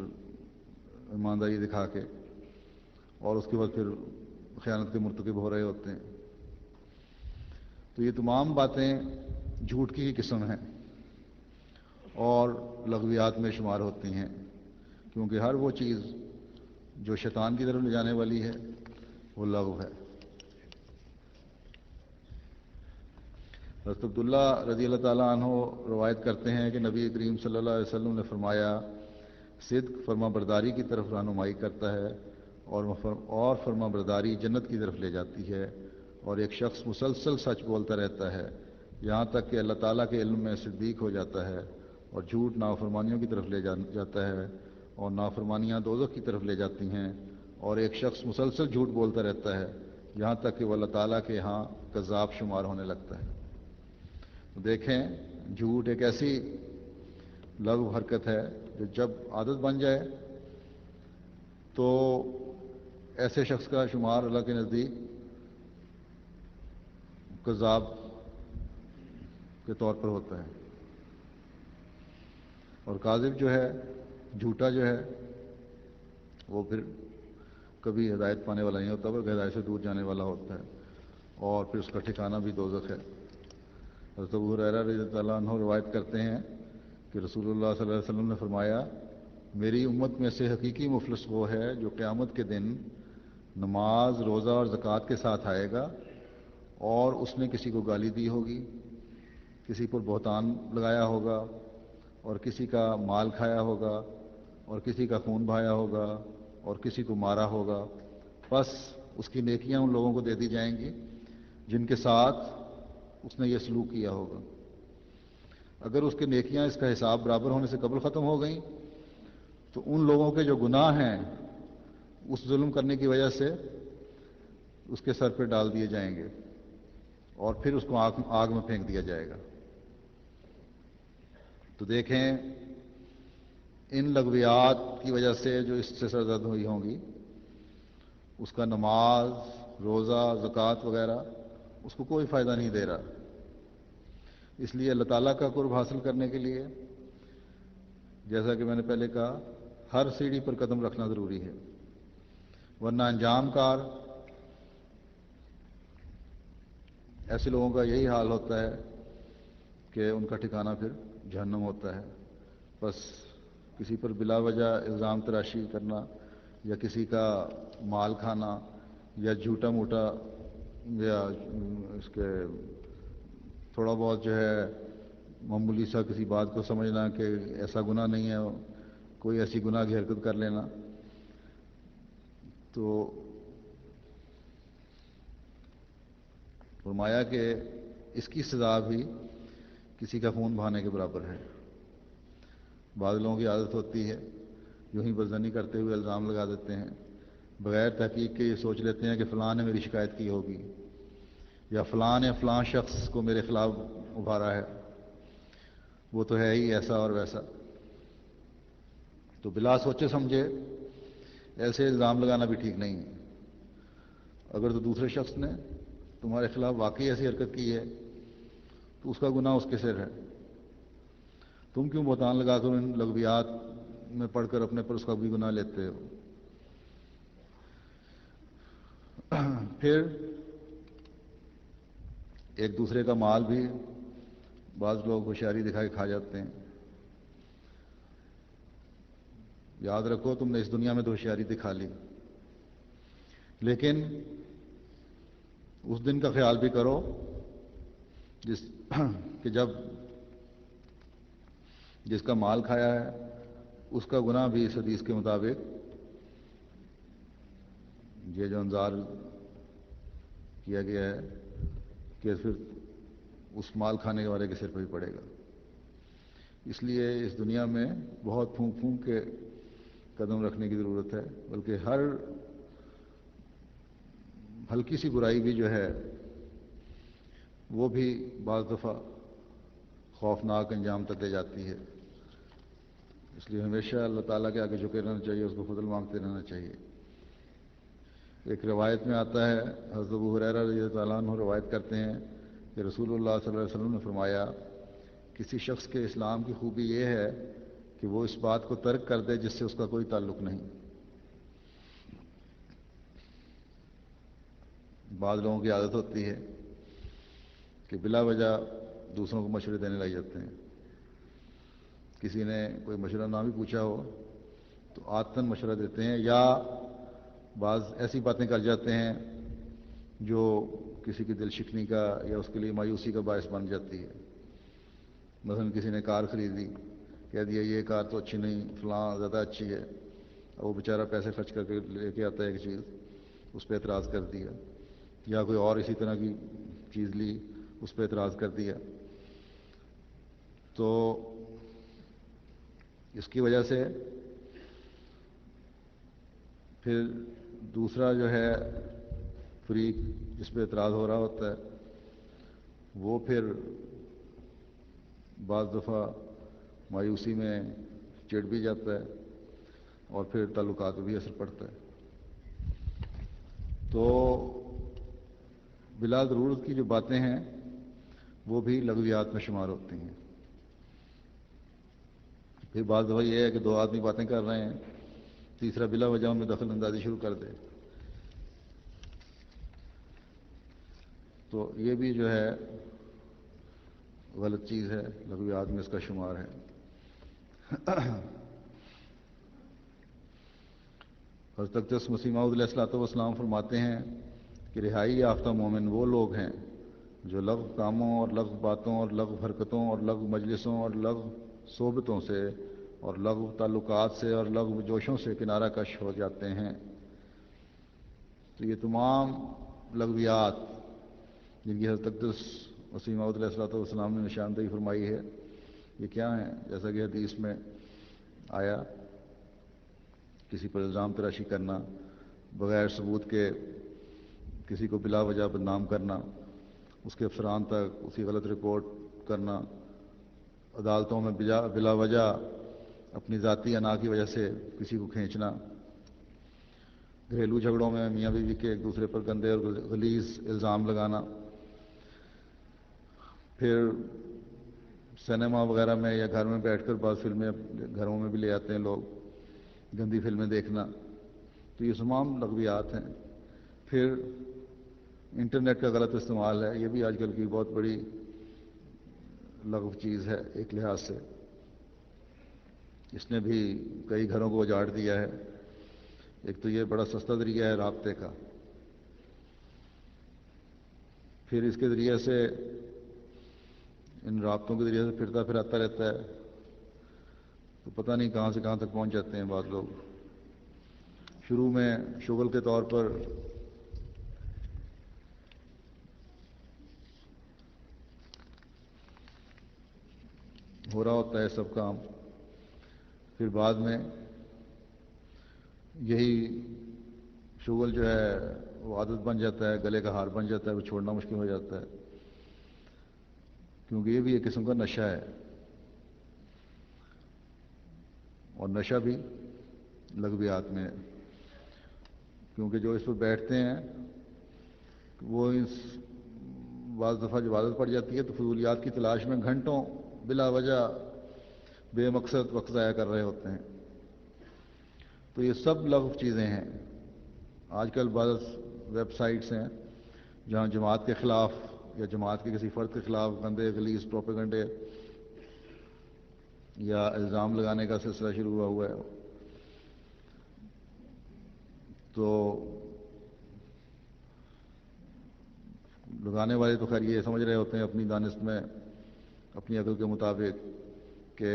ایمانداری دکھا کے، اور اس کے بعد پھر خیانت کے مرتکب ہو رہے ہوتے ہیں. تو یہ تمام باتیں جھوٹ کی ہی قسم ہیں اور لغویات میں شمار ہوتی ہیں، کیونکہ ہر وہ چیز جو شیطان کی طرف لے جانے والی ہے وہ لغو ہے. حضرت عبداللہ رضی اللہ تعالیٰ عنہ روایت کرتے ہیں کہ نبی کریم صلی اللہ علیہ وسلم نے فرمایا، صدق فرما برداری کی طرف رہنمائی کرتا ہے اور فرما برداری جنت کی طرف لے جاتی ہے. اور ایک شخص مسلسل سچ بولتا رہتا ہے یہاں تک کہ اللہ تعالیٰ کے علم میں صدیق ہو جاتا ہے. اور جھوٹ نافرمانیوں کی طرف لے جاتا ہے اور نافرمانیاں دوزخ کی طرف لے جاتی ہیں. اور ایک شخص مسلسل جھوٹ بولتا رہتا ہے یہاں تک کہ وہ اللہ تعالیٰ کے ہاں کذاب شمار ہونے لگتا ہے. تو دیکھیں، جھوٹ ایک ایسی لغو حرکت ہے جو جب عادت بن جائے تو ایسے شخص کا شمار اللہ کے نزدیک کذاب کے طور پر ہوتا ہے. اور کاذب جو ہے، جھوٹا جو ہے، وہ پھر کبھی ہدایت پانے والا نہیں ہوتا بلکہ ہدایت سے دور جانے والا ہوتا ہے، اور پھر اس کا ٹھکانہ بھی دوزخ ہے. حضرت ابو ہریرہ رضی اللہ عنہ روایت کرتے ہیں کہ رسول اللہ صلی اللہ علیہ وسلم نے فرمایا، میری امت میں سے حقیقی مفلس وہ ہے جو قیامت کے دن نماز، روزہ اور زکوٰۃ کے ساتھ آئے گا اور اس نے کسی کو گالی دی ہوگی، کسی پر بہتان لگایا ہوگا اور کسی کا مال کھایا ہوگا اور کسی کا خون بہایا ہوگا اور کسی کو مارا ہوگا. بس اس کی نیکیاں ان لوگوں کو دے دی جائیں گی جن کے ساتھ اس نے یہ سلوک کیا ہوگا. اگر اس کے نیکیاں اس کا حساب برابر ہونے سے قبل ختم ہو گئیں تو ان لوگوں کے جو گناہ ہیں اس ظلم کرنے کی وجہ سے اس کے سر پہ ڈال دیے جائیں گے اور پھر اس کو آگ میں پھینک دیا جائے گا. تو دیکھیں، ان لغویات کی وجہ سے جو اس سے سرزد ہوئی ہوں گی، اس کا نماز، روزہ، زکوٰۃ وغیرہ اس کو کوئی فائدہ نہیں دے رہا. اس لیے اللہ تعالیٰ کا قرب حاصل کرنے کے لیے، جیسا کہ میں نے پہلے کہا، ہر سیڑھی پر قدم رکھنا ضروری ہے، ورنہ انجام کار ایسے لوگوں کا یہی حال ہوتا ہے کہ ان کا ٹھکانہ پھر جہنم ہوتا ہے. بس کسی پر بلا وجہ الزام تراشی کرنا یا کسی کا مال کھانا یا جھوٹا موٹا یا اس کے تھوڑا بہت جو ہے معمولی سا کسی بات کو سمجھنا کہ ایسا گناہ نہیں ہے، کوئی ایسی گناہ کی حرکت کر لینا، تو فرمایا کہ اس کی سزا بھی کسی کا خون بہانے کے برابر ہے. بعض لوگوں کی عادت ہوتی ہے یوں ہی بدزنی کرتے ہوئے الزام لگا دیتے ہیں، بغیر تحقیق کے یہ سوچ لیتے ہیں کہ فلاں نے میری شکایت کی ہوگی یا فلاں شخص کو میرے خلاف ابھارا ہے، وہ تو ہے ہی ایسا اور ویسا. تو بلا سوچے سمجھے ایسے الزام لگانا بھی ٹھیک نہیں ہے. اگر تو دوسرے شخص نے تمہارے خلاف واقعی ایسی حرکت کی ہے تو اس کا گناہ اس کے سر ہے. تم کیوں بہتان لگا کر ان لغویات میں پڑھ کر اپنے پر اس کا بھی گناہ لیتے ہو؟ پھر ایک دوسرے کا مال بھی بعض لوگ ہوشیاری دکھا کے کھا جاتے ہیں. یاد رکھو تم نے اس دنیا میں تو ہوشیاری دکھا لی، لیکن اس دن کا خیال بھی کرو کہ جس کا مال کھایا ہے اس کا گناہ بھی اس حدیث کے مطابق یہ جو انظار کیا گیا ہے کہ پھر اس مال کھانے والے کے سر پہ ہی پڑے گا. اس لیے اس دنیا میں بہت پھونک پھونک کے قدم رکھنے کی ضرورت ہے، بلکہ ہر ہلکی سی برائی بھی جو ہے وہ بھی بعض دفعہ خوفناک انجام تک لے جاتی ہے. اس لیے ہمیشہ اللہ تعالیٰ کے آگے جھکے رہنا چاہیے، اس کو فضل مانگتے رہنا چاہیے. ایک روایت میں آتا ہے، حضرت ابو ہریرہ رضی اللہ تعالیٰ عنہ روایت کرتے ہیں کہ رسول اللہ صلی اللہ علیہ وسلم نے فرمایا، کسی شخص کے اسلام کی خوبی یہ ہے کہ وہ اس بات کو ترک کر دے جس سے اس کا کوئی تعلق نہیں. بعض لوگوں کی عادت ہوتی ہے کہ بلا وجہ دوسروں کو مشورے دینے لگ جاتے ہیں. کسی نے کوئی مشورہ نہ بھی پوچھا ہو تو عادتاً مشورہ دیتے ہیں، یا بعض ایسی باتیں کر جاتے ہیں جو کسی کی دل شکنی کا یا اس کے لیے مایوسی کا باعث بن جاتی ہے. مثلا کسی نے کار خریدی، کہہ دیا یہ کار تو اچھی نہیں، فلاں زیادہ اچھی ہے. وہ بیچارہ پیسے خرچ کر کے لے کے آتا ہے ایک چیز، اس پہ اعتراض کر دیا. یا کوئی اور اسی طرح کی چیز لی، اس پہ اعتراض کر دیا. تو اس کی وجہ سے پھر دوسرا جو ہے فریق جس پہ اعتراض ہو رہا ہوتا ہے وہ پھر بعض دفعہ مایوسی میں چڑ بھی جاتا ہے اور پھر تعلقات پہ بھی اثر پڑتا ہے. تو بلا ضرورت کی جو باتیں ہیں وہ بھی لغویات میں شمار ہوتی ہیں. پھر بعض دفعہ یہ ہے کہ دو آدمی باتیں کر رہے ہیں، تیسرا بلا وجہ ان میں دخل اندازی شروع کر دے، تو یہ بھی جو ہے غلط چیز ہے، لغویات میں اس کا شمار ہے. حضرت اقدس مسیح موعود علیہ الصلوۃ والسلام فرماتے ہیں کہ رہائی یافتہ مومن وہ لوگ ہیں جو لغو کاموں اور لغو باتوں اور لغو حرکتوں اور لغو مجلسوں اور لغو صحبتوں سے اور لغو تعلقات سے اور لغو جوشوں سے کنارہ کش ہو جاتے ہیں. تو یہ تمام لغویات جن کی حضرت اقدس مسیح موعود علیہ الصلوۃ والسلام نے نشاندہی فرمائی ہے، یہ کیا ہیں؟ جیسا کہ حدیث میں آیا، کسی پر الزام تراشی کرنا، بغیر ثبوت کے کسی کو بلا وجہ بدنام کرنا، اس کے افسران تک اس کی غلط رپورٹ کرنا، عدالتوں میں بلا وجہ اپنی ذاتی انا کی وجہ سے کسی کو کھینچنا، گھریلو جھگڑوں میں میاں بیوی کے ایک دوسرے پر گندے اور غلیظ الزام لگانا، پھر سنیما وغیرہ میں یا گھر میں بیٹھ کر بعض فلمیں گھروں میں بھی لے آتے ہیں لوگ، گندی فلمیں دیکھنا. تو یہ تمام لغویات ہیں. پھر انٹرنیٹ کا غلط استعمال ہے، یہ بھی آج کل کی بہت بڑی لغو چیز ہے. ایک لحاظ سے اس نے بھی کئی گھروں کو اجاڑ دیا ہے. ایک تو یہ بڑا سستا ذریعہ ہے رابطے کا، پھر اس کے ذریعے سے ان رابطوں کے ذریعے سے پھرتا پھراتا رہتا ہے تو پتہ نہیں کہاں سے کہاں تک پہنچ جاتے ہیں بعض لوگ. شروع میں شغل کے طور پر ہو رہا ہوتا ہے سب کام، پھر بعد میں یہی شغل جو ہے وہ عادت بن جاتا ہے، گلے کا ہار بن جاتا ہے، وہ چھوڑنا مشکل ہو جاتا ہے، کیونکہ یہ بھی ایک قسم کا نشہ ہے، اور نشہ بھی لغویات میں ہے، کیونکہ جو اس پر بیٹھتے ہیں وہ بعض دفعہ جب عادت پڑ جاتی ہے تو فضولیات کی تلاش میں گھنٹوں بلا وجہ بے مقصد وقت ضائع کر رہے ہوتے ہیں. تو یہ سب لغو چیزیں ہیں. آج کل بعض ویب سائٹس ہیں جہاں جماعت کے خلاف یا جماعت کے کسی فرد کے خلاف گندے غلیظ پروپیگنڈے یا الزام لگانے کا سلسلہ شروع ہوا ہے. تو لگانے والے تو خیر یہ سمجھ رہے ہوتے ہیں اپنی دانست میں، اپنی عقل کے مطابق، کہ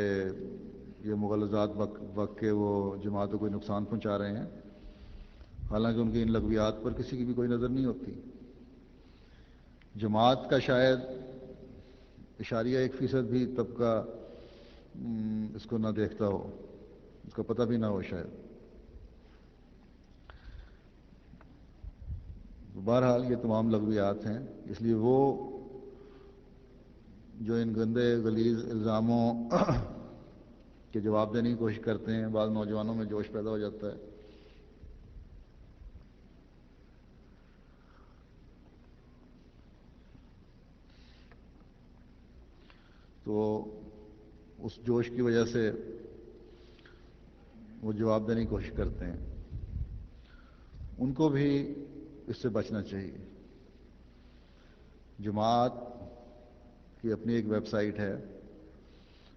یہ مغلظات وقت کے وہ جماعت کو کوئی نقصان پہنچا رہے ہیں، حالانکہ ان کی ان لغویات پر کسی کی بھی کوئی نظر نہیں ہوتی. جماعت کا شاید اشاریہ 1% بھی طبقہ اس کو نہ دیکھتا ہو، اس کا پتہ بھی نہ ہو شاید. بہرحال یہ تمام لغویات ہیں. اس لیے وہ جو ان گندے غلیظ الزاموں کے جواب دینے کی کوشش کرتے ہیں، بعض نوجوانوں میں جوش پیدا ہو جاتا ہے. تو اس جوش کی وجہ سے وہ جواب دینے کی کوشش کرتے ہیں. ان کو بھی اس سے بچنا چاہیے. جماعت کی اپنی ایک ویب سائٹ ہے،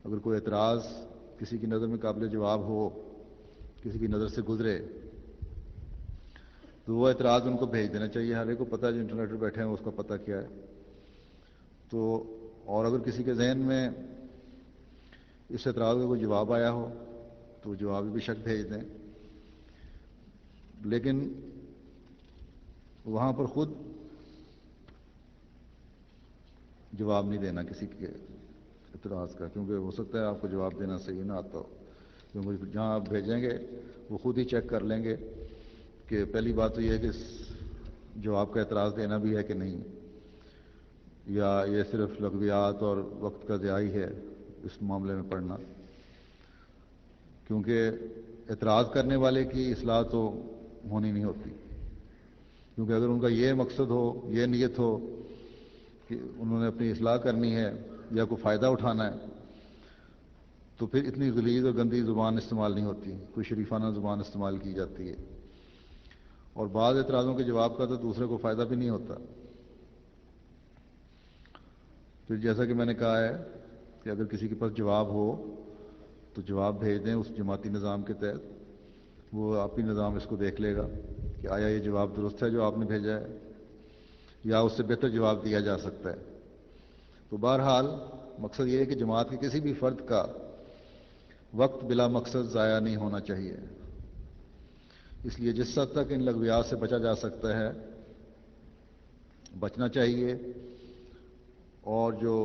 اگر کوئی اعتراض کسی کی نظر میں قابل جواب ہو، کسی کی نظر سے گزرے، تو وہ اعتراض ان کو بھیج دینا چاہیے. ہر ایک کو پتہ ہے جو انٹرنیٹ پر بیٹھے ہیں اس کا پتہ کیا ہے. تو اور اگر کسی کے ذہن میں اس اعتراض کا کوئی جواب آیا ہو تو وہ جواب بھی شک بھیج دیں، لیکن وہاں پر خود جواب نہیں دینا کسی کے اعتراض کا، کیونکہ ہو سکتا ہے آپ کو جواب دینا صحیح نہ آتا ہو. کیونکہ جہاں آپ بھیجیں گے وہ خود ہی چیک کر لیں گے کہ پہلی بات تو یہ ہے کہ جواب کا اعتراض دینا بھی ہے کہ نہیں، یا یہ صرف لغویات اور وقت کا ضیاع ہی ہے اس معاملے میں پڑھنا. کیونکہ اعتراض کرنے والے کی اصلاح تو ہونی نہیں ہوتی، کیونکہ اگر ان کا یہ مقصد ہو، یہ نیت ہو کہ انہوں نے اپنی اصلاح کرنی ہے یا کوئی فائدہ اٹھانا ہے، تو پھر اتنی غلیظ اور گندی زبان استعمال نہیں ہوتی، کوئی شریفانہ زبان استعمال کی جاتی ہے. اور بعض اعتراضوں کے جواب کا تو دوسرے کو فائدہ بھی نہیں ہوتا. پھر جیسا کہ میں نے کہا ہے کہ اگر کسی کے پاس جواب ہو تو جواب بھیج دیں اس جماعتی نظام کے تحت. وہ آپ ہی نظام اس کو دیکھ لے گا کہ آیا یہ جواب درست ہے جو آپ نے بھیجا ہے، یا اس سے بہتر جواب دیا جا سکتا ہے. تو بہرحال مقصد یہ ہے کہ جماعت کے کسی بھی فرد کا وقت بلا مقصد ضائع نہیں ہونا چاہیے. اس لیے جس حد تک ان لغویات سے بچا جا سکتا ہے بچنا چاہیے، اور جو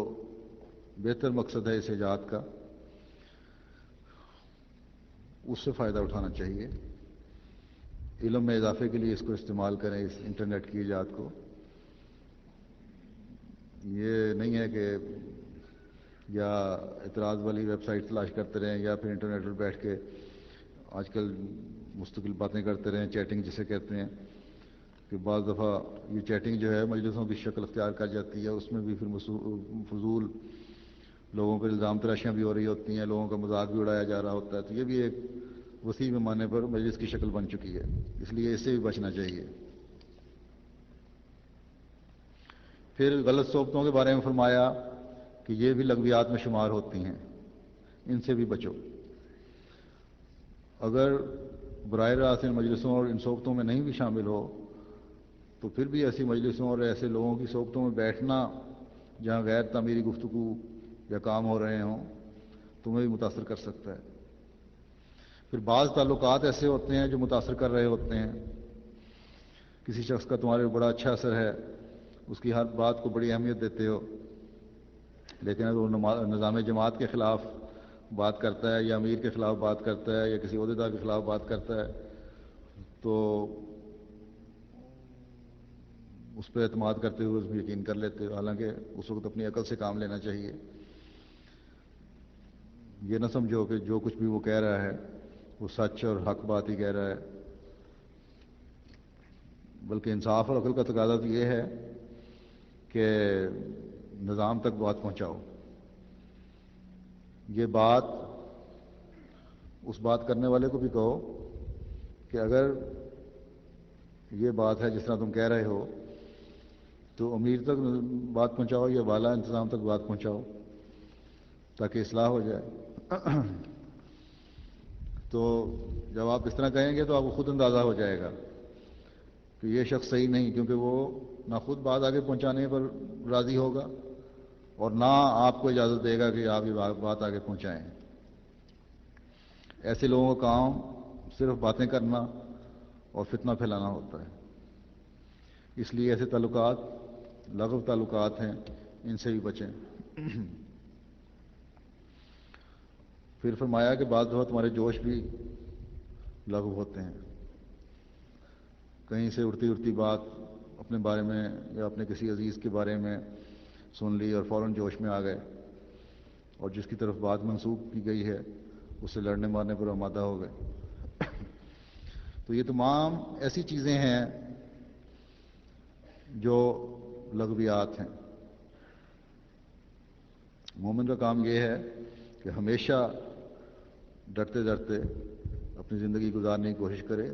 بہتر مقصد ہے اس ایجاد کا اس سے فائدہ اٹھانا چاہیے. علم میں اضافے کے لیے اس کو استعمال کریں، اس انٹرنیٹ کی ایجاد کو. یہ نہیں ہے کہ یا اعتراض والی ویب سائٹ تلاش کرتے رہیں یا پھر انٹرنیٹ پر بیٹھ کے آج کل مستقل باتیں کرتے رہیں، چیٹنگ جسے کہتے ہیں. کہ بعض دفعہ یہ چیٹنگ جو ہے مجلسوں کی شکل اختیار کر جاتی ہے، اس میں بھی پھر فضول لوگوں پر الزام تراشیاں بھی ہو رہی ہوتی ہیں، لوگوں کا مذاق بھی اڑایا جا رہا ہوتا ہے. تو یہ بھی ایک وسیع پیمانے پر مجلس کی شکل بن چکی ہے، اس لیے اس سے بھی بچنا چاہیے. پھر غلط صحبتوں کے بارے میں فرمایا کہ یہ بھی لغویات میں شمار ہوتی ہیں، ان سے بھی بچو. اگر براہ راست ان مجلسوں اور ان صحبتوں میں نہیں بھی شامل ہو تو پھر بھی ایسی مجلسوں اور ایسے لوگوں کی صحبتوں میں بیٹھنا جہاں غیر تعمیری گفتگو یا کام ہو رہے ہوں تمہیں بھی متاثر کر سکتا ہے. پھر بعض تعلقات ایسے ہوتے ہیں جو متاثر کر رہے ہوتے ہیں. کسی شخص کا تمہارے بڑا اچھا اثر ہے، اس کی ہر بات کو بڑی اہمیت دیتے ہو، لیکن اگر وہ نظام جماعت کے خلاف بات کرتا ہے یا امیر کے خلاف بات کرتا ہے یا کسی عہدیدار کے خلاف بات کرتا ہے تو اس پہ اعتماد کرتے ہوئے اس پہ یقین کر لیتے ہو، حالانکہ اس وقت اپنی عقل سے کام لینا چاہیے. یہ نہ سمجھو کہ جو کچھ بھی وہ کہہ رہا ہے وہ سچ اور حق بات ہی کہہ رہا ہے، بلکہ انصاف اور عقل کا تقاضا تو یہ ہے کہ نظام تک بات پہنچاؤ. یہ بات اس بات کرنے والے کو بھی کہو کہ اگر یہ بات ہے جس طرح تم کہہ رہے ہو تو امیر تک بات پہنچاؤ یا بالا انتظام تک بات پہنچاؤ تاکہ اصلاح ہو جائے. تو جب آپ اس طرح کہیں گے تو آپ کو خود اندازہ ہو جائے گا کہ یہ شخص صحیح نہیں، کیونکہ وہ نہ خود بات آگے پہنچانے پر راضی ہوگا اور نہ آپ کو اجازت دے گا کہ آپ یہ بات آگے پہنچائیں. ایسے لوگوں کا کام صرف باتیں کرنا اور فتنہ پھیلانا ہوتا ہے. اس لیے ایسے تعلقات لغو تعلقات ہیں، ان سے بھی بچیں. پھر فرمایا کہ بعض دفعہ تمہارے جوش بھی لغو ہوتے ہیں. کہیں سے اڑتی اڑتی بات اپنے بارے میں یا اپنے کسی عزیز کے بارے میں سن لی اور فوراً جوش میں آ گئے، اور جس کی طرف بات منسوب کی گئی ہے اس سے لڑنے مارنے پر آمادہ ہو گئے. تو یہ تمام ایسی چیزیں ہیں جو لغویات ہیں. مومن کا کام یہ ہے کہ ہمیشہ ڈرتے ڈرتے اپنی زندگی گزارنے کی کوشش کرے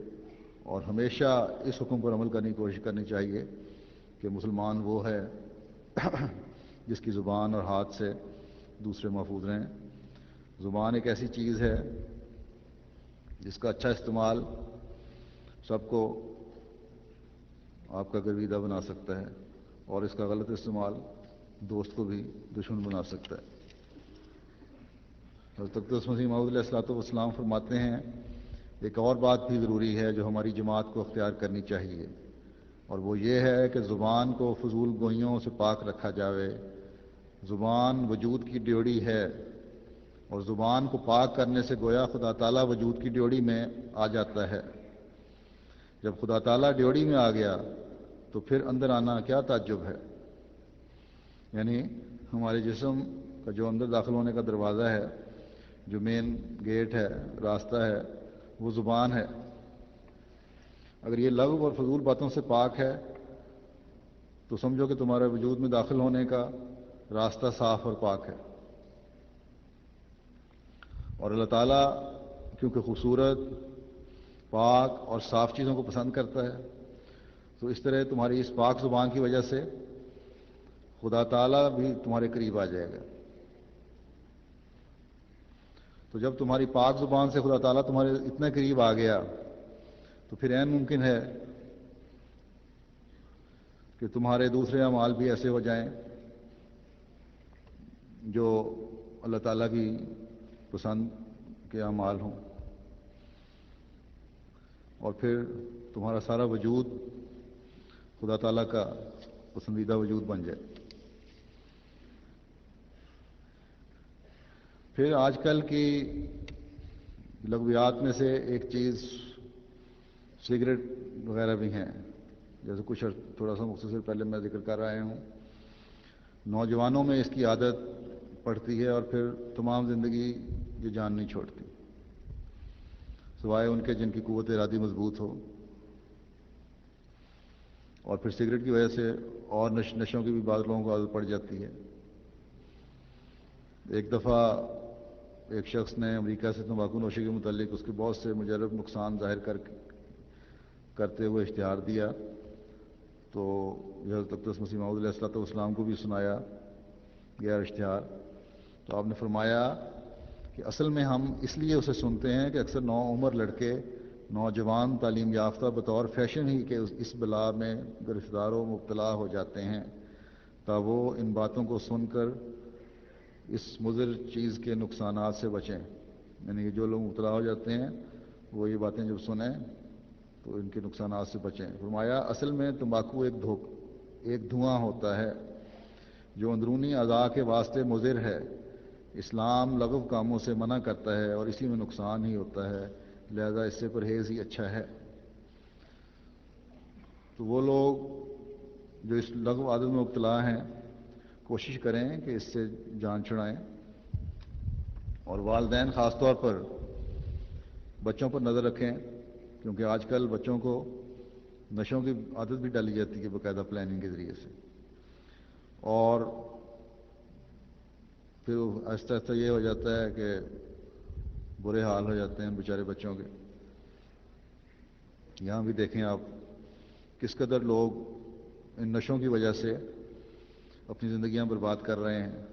اور ہمیشہ اس حکم پر عمل کرنے کی کوشش کرنی چاہیے کہ مسلمان وہ ہے جس کی زبان اور ہاتھ سے دوسرے محفوظ رہیں. زبان ایک ایسی چیز ہے جس کا اچھا استعمال سب کو آپ کا گرویدہ بنا سکتا ہے اور اس کا غلط استعمال دوست کو بھی دشمن بنا سکتا ہے. حضرت اقدس مسیح موعود علیہ الصلوۃ والسلام فرماتے ہیں ایک اور بات بھی ضروری ہے جو ہماری جماعت کو اختیار کرنی چاہیے، اور وہ یہ ہے کہ زبان کو فضول گوئیوں سے پاک رکھا جاوے. زبان وجود کی ڈیوڑی ہے اور زبان کو پاک کرنے سے گویا خدا تعالیٰ وجود کی ڈیوڑی میں آ جاتا ہے. جب خدا تعالیٰ ڈیوڑی میں آ گیا تو پھر اندر آنا کیا تعجب ہے. یعنی ہمارے جسم کا جو اندر داخل ہونے کا دروازہ ہے، جو مین گیٹ ہے، راستہ ہے، وہ زبان ہے. اگر یہ لغو اور فضول باتوں سے پاک ہے تو سمجھو کہ تمہارے وجود میں داخل ہونے کا راستہ صاف اور پاک ہے. اور اللہ تعالیٰ کیونکہ خوبصورت، پاک اور صاف چیزوں کو پسند کرتا ہے، تو اس طرح تمہاری اس پاک زبان کی وجہ سے خدا تعالیٰ بھی تمہارے قریب آ جائے گا. تو جب تمہاری پاک زبان سے خدا تعالیٰ تمہارے اتنے قریب آ گیا تو پھر عین ممکن ہے کہ تمہارے دوسرے اعمال بھی ایسے ہو جائیں جو اللہ تعالیٰ کی پسند کے اعمال ہوں، اور پھر تمہارا سارا وجود خدا تعالیٰ کا پسندیدہ وجود بن جائے. پھر آج کل کی لغویات میں سے ایک چیز سگریٹ وغیرہ بھی ہیں، جیسے کچھ تھوڑا سا مختصر پہلے میں ذکر کر رہا ہوں. نوجوانوں میں اس کی عادت پڑتی ہے اور پھر تمام زندگی یہ جان نہیں چھوڑتی، سوائے ان کے جن کی قوت ارادی مضبوط ہو. اور پھر سگریٹ کی وجہ سے اور نشوں کی بھی بعض لوگوں کو عادت پڑ جاتی ہے. ایک دفعہ ایک شخص نے امریکہ سے تمباکو نوشی کے متعلق اس کے بہت سے مجرب نقصان ظاہر کرتے ہوئے اشتہار دیا، تو حضرت اقدس مسیح موعود علیہ الصلوۃ والسلام کو بھی سنایا گیا اشتہار. تو آپ نے فرمایا کہ اصل میں ہم اس لیے اسے سنتے ہیں کہ اکثر نوعمر لڑکے، نوجوان تعلیم یافتہ بطور فیشن ہی کے اس بلا میں گرفتار و مبتلا ہو جاتے ہیں تا وہ ان باتوں کو سن کر اس مضر چیز کے نقصانات سے بچیں. یعنی کہ جو لوگ مبتلا ہو جاتے ہیں وہ یہ باتیں جب سنیں تو ان کے نقصانات سے بچیں. فرمایا اصل میں تمباکو ایک دھواں ہوتا ہے جو اندرونی اعضاء کے واسطے مضر ہے. اسلام لغو کاموں سے منع کرتا ہے اور اسی میں نقصان ہی ہوتا ہے، لہذا اس سے پرہیز ہی اچھا ہے. تو وہ لوگ جو اس لغو عادت میں مبتلا ہیں کوشش کریں کہ اس سے جان چھڑائیں، اور والدین خاص طور پر بچوں پر نظر رکھیں، کیونکہ آج کل بچوں کو نشوں کی عادت بھی ڈالی جاتی ہے باقاعدہ پلاننگ کے ذریعے سے، اور پھر آہستہ آہستہ یہ ہو جاتا ہے کہ برے حال ہو جاتے ہیں بیچارے بچوں کے۔ یہاں بھی دیکھیں آپ کس قدر لوگ ان نشوں کی وجہ سے اپنی زندگیاں برباد کر رہے ہیں۔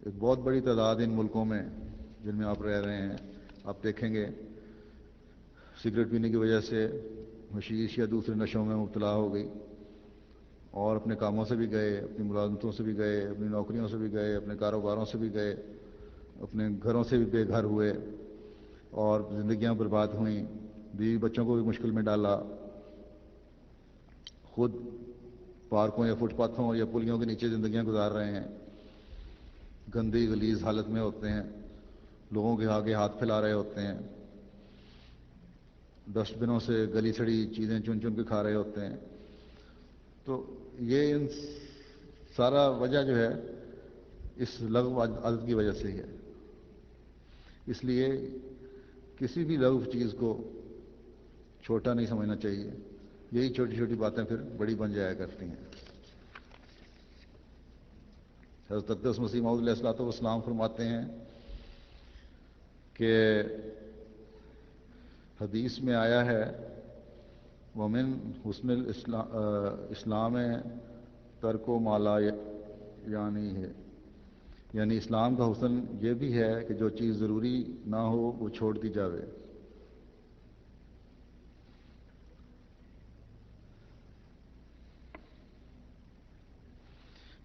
ایک بہت بڑی تعداد ان ملکوں میں جن میں آپ رہ رہے ہیں، آپ دیکھیں گے سگریٹ پینے کی وجہ سے حشیش یا دوسرے نشوں میں مبتلا ہو گئی، اور اپنے کاموں سے بھی گئے، اپنی ملازمتوں سے بھی گئے، اپنی نوکریوں سے بھی گئے، اپنے کاروباروں سے بھی گئے، اپنے گھروں سے بھی بے گھر ہوئے اور زندگیاں برباد ہوئیں، بیوی بچوں کو بھی مشکل میں ڈالا، خود پارکوں یا فٹ پاتھوں یا پلیوں کے نیچے زندگیاں گزار رہے ہیں، گندی غلیظ حالت میں ہوتے ہیں، لوگوں کے آگے ہاتھ پھیلا رہے ہوتے ہیں، ڈسٹ بنوں سے گلی سڑی چیزیں چن چن کے کھا رہے ہوتے ہیں۔ تو یہ ان سارا وجہ جو ہے اس لغو عادت کی وجہ سے ہی ہے۔ اس لیے کسی بھی لغو چیز کو چھوٹا نہیں سمجھنا چاہیے، یہی چھوٹی چھوٹی باتیں پھر بڑی بن جایا کرتی ہیں۔ حضرت اقدس مسیح موعود علیہ الصلوۃ والسلام فرماتے ہیں کہ حدیث میں آیا ہے ومن حسن اسلام ترک و مالا یعنی اسلام کا حسن یہ بھی ہے کہ جو چیز ضروری نہ ہو وہ چھوڑ دی جاوے۔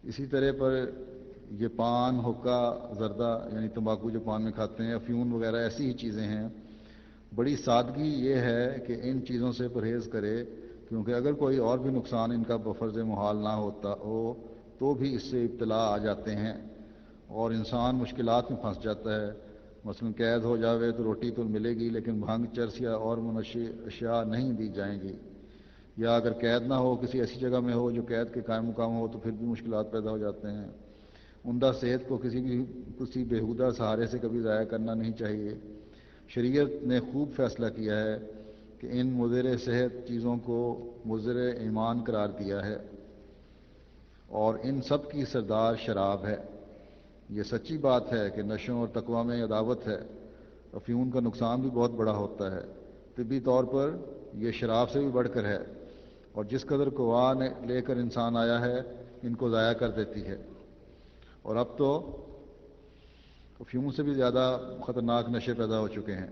اسی طرح پر یہ پان، حقہ، زردہ یعنی تمباکو جو پان میں کھاتے ہیں، افیون وغیرہ ایسی ہی چیزیں ہیں۔ بڑی سادگی یہ ہے کہ ان چیزوں سے پرہیز کرے، کیونکہ اگر کوئی اور بھی نقصان ان کا بفرض محال نہ ہوتا ہو تو بھی اس سے ابتلا آ جاتے ہیں اور انسان مشکلات میں پھنس جاتا ہے۔ مثلا قید ہو جاوے تو روٹی تو ملے گی لیکن بھنگ، چرس یا اور منشی اشیاء نہیں دی جائیں گی، یا اگر قید نہ ہو کسی ایسی جگہ میں ہو جو قید کے قائم مقام ہو تو پھر بھی مشکلات پیدا ہو جاتے ہیں۔ عمدہ صحت کو کسی بیہودہ سہارے سے کبھی ضائع کرنا نہیں چاہیے۔ شریعت نے خوب فیصلہ کیا ہے کہ ان مضر صحت چیزوں کو مضر ایمان قرار دیا ہے، اور ان سب کی سردار شراب ہے۔ یہ سچی بات ہے کہ نشوں اور تقویٰ میں عداوت ہے۔ افیون کا نقصان بھی بہت بڑا ہوتا ہے، طبی طور پر یہ شراب سے بھی بڑھ کر ہے، اور جس قدر قوا لے کر انسان آیا ہے ان کو ضائع کر دیتی ہے، اور اب تو افیون سے بھی زیادہ خطرناک نشے پیدا ہو چکے ہیں۔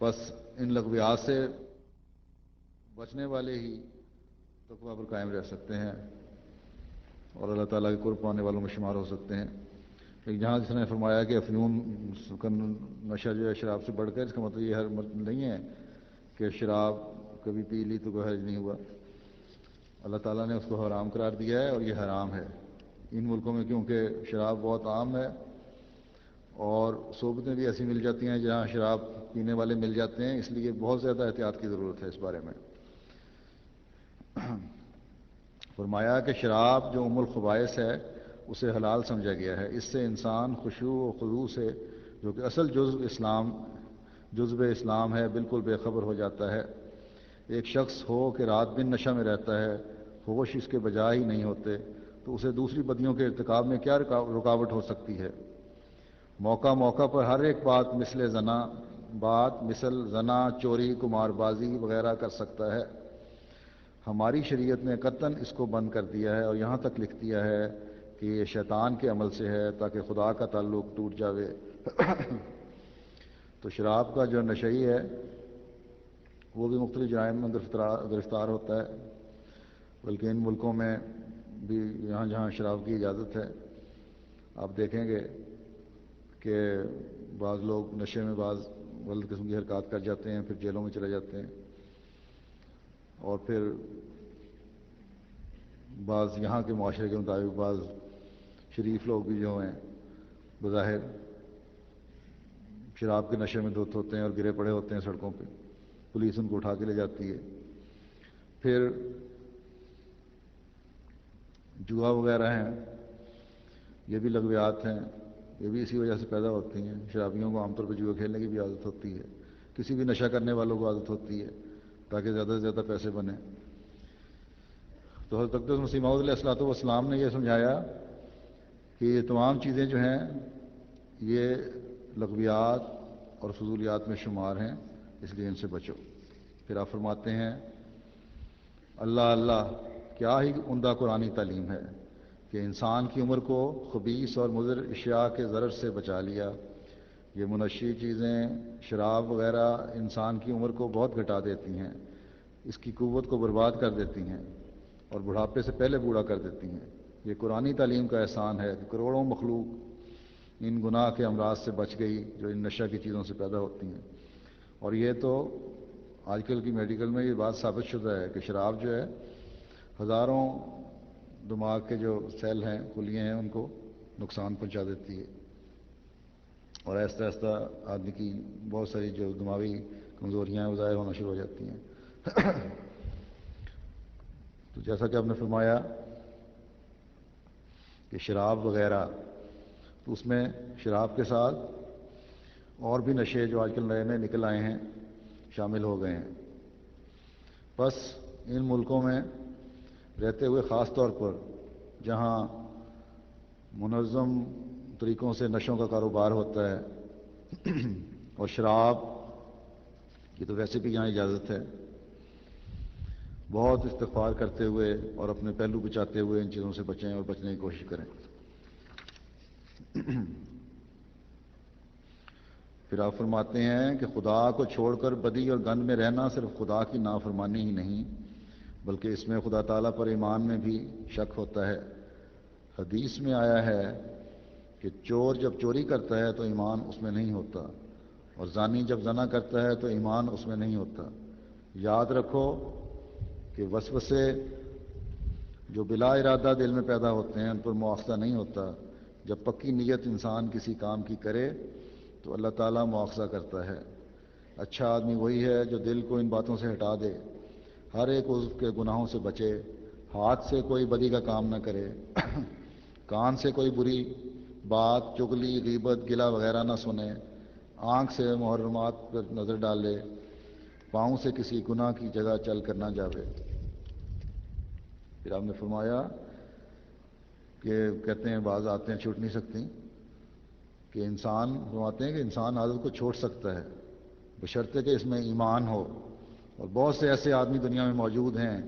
بس ان لغویات سے بچنے والے ہی تقویٰ پر قائم رہ سکتے ہیں اور اللہ تعالیٰ کے قرب پانے والوں میں شمار ہو سکتے ہیں۔ لیکن جہاں جس نے فرمایا کہ افیون کا نشہ جو ہے شراب سے بڑھ کر، اس کا مطلب یہ نہیں ہے کہ شراب کبھی پی لی تو کوئی حرج نہیں ہوا۔ اللہ تعالیٰ نے اس کو حرام قرار دیا ہے اور یہ حرام ہے۔ ان ملکوں میں کیونکہ شراب بہت عام ہے اور صحبتیں بھی ایسی مل جاتی ہیں جہاں شراب پینے والے مل جاتے ہیں، اس لیے بہت زیادہ احتیاط کی ضرورت ہے اس بارے میں۔ فرمایا کہ شراب جو ام الخبائث ہے اسے حلال سمجھا گیا ہے، اس سے انسان خشوع و خضوع سے، جو کہ اصل جزو اسلام ہے، بالکل بے خبر ہو جاتا ہے۔ ایک شخص ہو کہ رات دن نشہ میں رہتا ہے، ہوش اس کے بجا ہی نہیں ہوتے، تو اسے دوسری بدیوں کے ارتکاب میں کیا رکاوٹ ہو سکتی ہے؟ موقع موقع پر ہر ایک بات مثل زنا، چوری، قمار بازی وغیرہ کر سکتا ہے۔ ہماری شریعت نے قطعاً اس کو بند کر دیا ہے اور یہاں تک لکھ دیا ہے کہ یہ شیطان کے عمل سے ہے تاکہ خدا کا تعلق ٹوٹ جاوے۔ تو شراب کا جو نشئی ہے وہ بھی مختلف جرائم میں گرفتار ہوتا ہے، بلکہ ان ملکوں میں بھی جہاں جہاں شراب کی اجازت ہے آپ دیکھیں گے کہ بعض لوگ نشے میں بعض غلط قسم کی حرکات کر جاتے ہیں، پھر جیلوں میں چلے جاتے ہیں، اور پھر بعض یہاں کے معاشرے کے مطابق بعض شریف لوگ بھی جو ہیں بظاہر شراب کے نشے میں دھت ہوتے ہیں اور گرے پڑے ہوتے ہیں سڑکوں پہ، پولیس ان کو اٹھا کے لے جاتی ہے پھر جوا وغیرہ ہیں، یہ بھی لغویات ہیں، یہ بھی اسی وجہ سے پیدا ہوتی ہیں۔ شرابیوں کو عام طور پہ جوا کھیلنے کی بھی عادت ہوتی ہے، کسی بھی نشہ کرنے والوں کو عادت ہوتی ہے تاکہ زیادہ سے زیادہ پیسے بنیں۔ تو حضرت اقدس مسیح موعود علیہ الصلوۃ والسلام نے یہ سمجھایا کہ یہ تمام چیزیں جو ہیں یہ لغویات اور فضولیات میں شمار ہیں، اس لیے ان سے بچو۔ پھر آپ فرماتے ہیں اللہ اللہ، کیا ہی عمدہ قرآنی تعلیم ہے کہ انسان کی عمر کو خبیث اور مضر اشیاء کے ضرر سے بچا لیا۔ یہ منشی چیزیں، شراب وغیرہ انسان کی عمر کو بہت گھٹا دیتی ہیں، اس کی قوت کو برباد کر دیتی ہیں اور بڑھاپے سے پہلے بوڑھا کر دیتی ہیں۔ یہ قرآنی تعلیم کا احسان ہے کہ کروڑوں مخلوق ان گناہ کے امراض سے بچ گئی جو ان نشہ کی چیزوں سے پیدا ہوتی ہیں۔ اور یہ تو آج کل کی میڈیکل میں یہ بات ثابت شدہ ہے کہ شراب جو ہے ہزاروں دماغ کے جو سیل ہیں، خلیے ہیں، ان کو نقصان پہنچا دیتی ہے اور آہستہ آہستہ آدمی کی بہت ساری جو دماغی کمزوریاں ہیں وہ ظاہر ہونا شروع ہو جاتی ہیں۔ تو جیسا کہ آپ نے فرمایا کہ شراب وغیرہ، تو اس میں شراب کے ساتھ اور بھی نشے جو آج کل نئے نئے نکل آئے ہیں شامل ہو گئے ہیں۔ بس ان ملکوں میں رہتے ہوئے خاص طور پر جہاں منظم طریقوں سے نشوں کا کاروبار ہوتا ہے اور شراب کی تو ویسے بھی یہاں اجازت ہے، بہت استغفار کرتے ہوئے اور اپنے پہلو بچاتے ہوئے ان چیزوں سے بچیں اور بچنے کی کوشش کریں۔ پھر آپ فرماتے ہیں کہ خدا کو چھوڑ کر بدی اور گند میں رہنا صرف خدا کی نافرمانی ہی نہیں بلکہ اس میں خدا تعالیٰ پر ایمان میں بھی شک ہوتا ہے۔ حدیث میں آیا ہے کہ چور جب چوری کرتا ہے تو ایمان اس میں نہیں ہوتا، اور زانی جب زنا کرتا ہے تو ایمان اس میں نہیں ہوتا۔ یاد رکھو کہ وسوسے جو بلا ارادہ دل میں پیدا ہوتے ہیں ان پر مواخذہ نہیں ہوتا۔ جب پکی نیت انسان کسی کام کی کرے تو اللہ تعالیٰ مواخذہ کرتا ہے۔ اچھا آدمی وہی ہے جو دل کو ان باتوں سے ہٹا دے، ہر ایک عضو کے گناہوں سے بچے، ہاتھ سے کوئی بدی کا کام نہ کرے، کان سے کوئی بری بات، چغلی، غیبت، گلہ وغیرہ نہ سنے، آنکھ سے محرمات پر نظر ڈالے، پاؤں سے کسی گناہ کی جگہ چل کر نہ جاوے۔ پھر آپ نے فرمایا کہ کہتے ہیں بعض عادتیں چھوٹ نہیں سکتی، کہ انسان فرماتے ہیں کہ انسان عادت کو چھوڑ سکتا ہے بشرطے کہ اس میں ایمان ہو، اور بہت سے ایسے آدمی دنیا میں موجود ہیں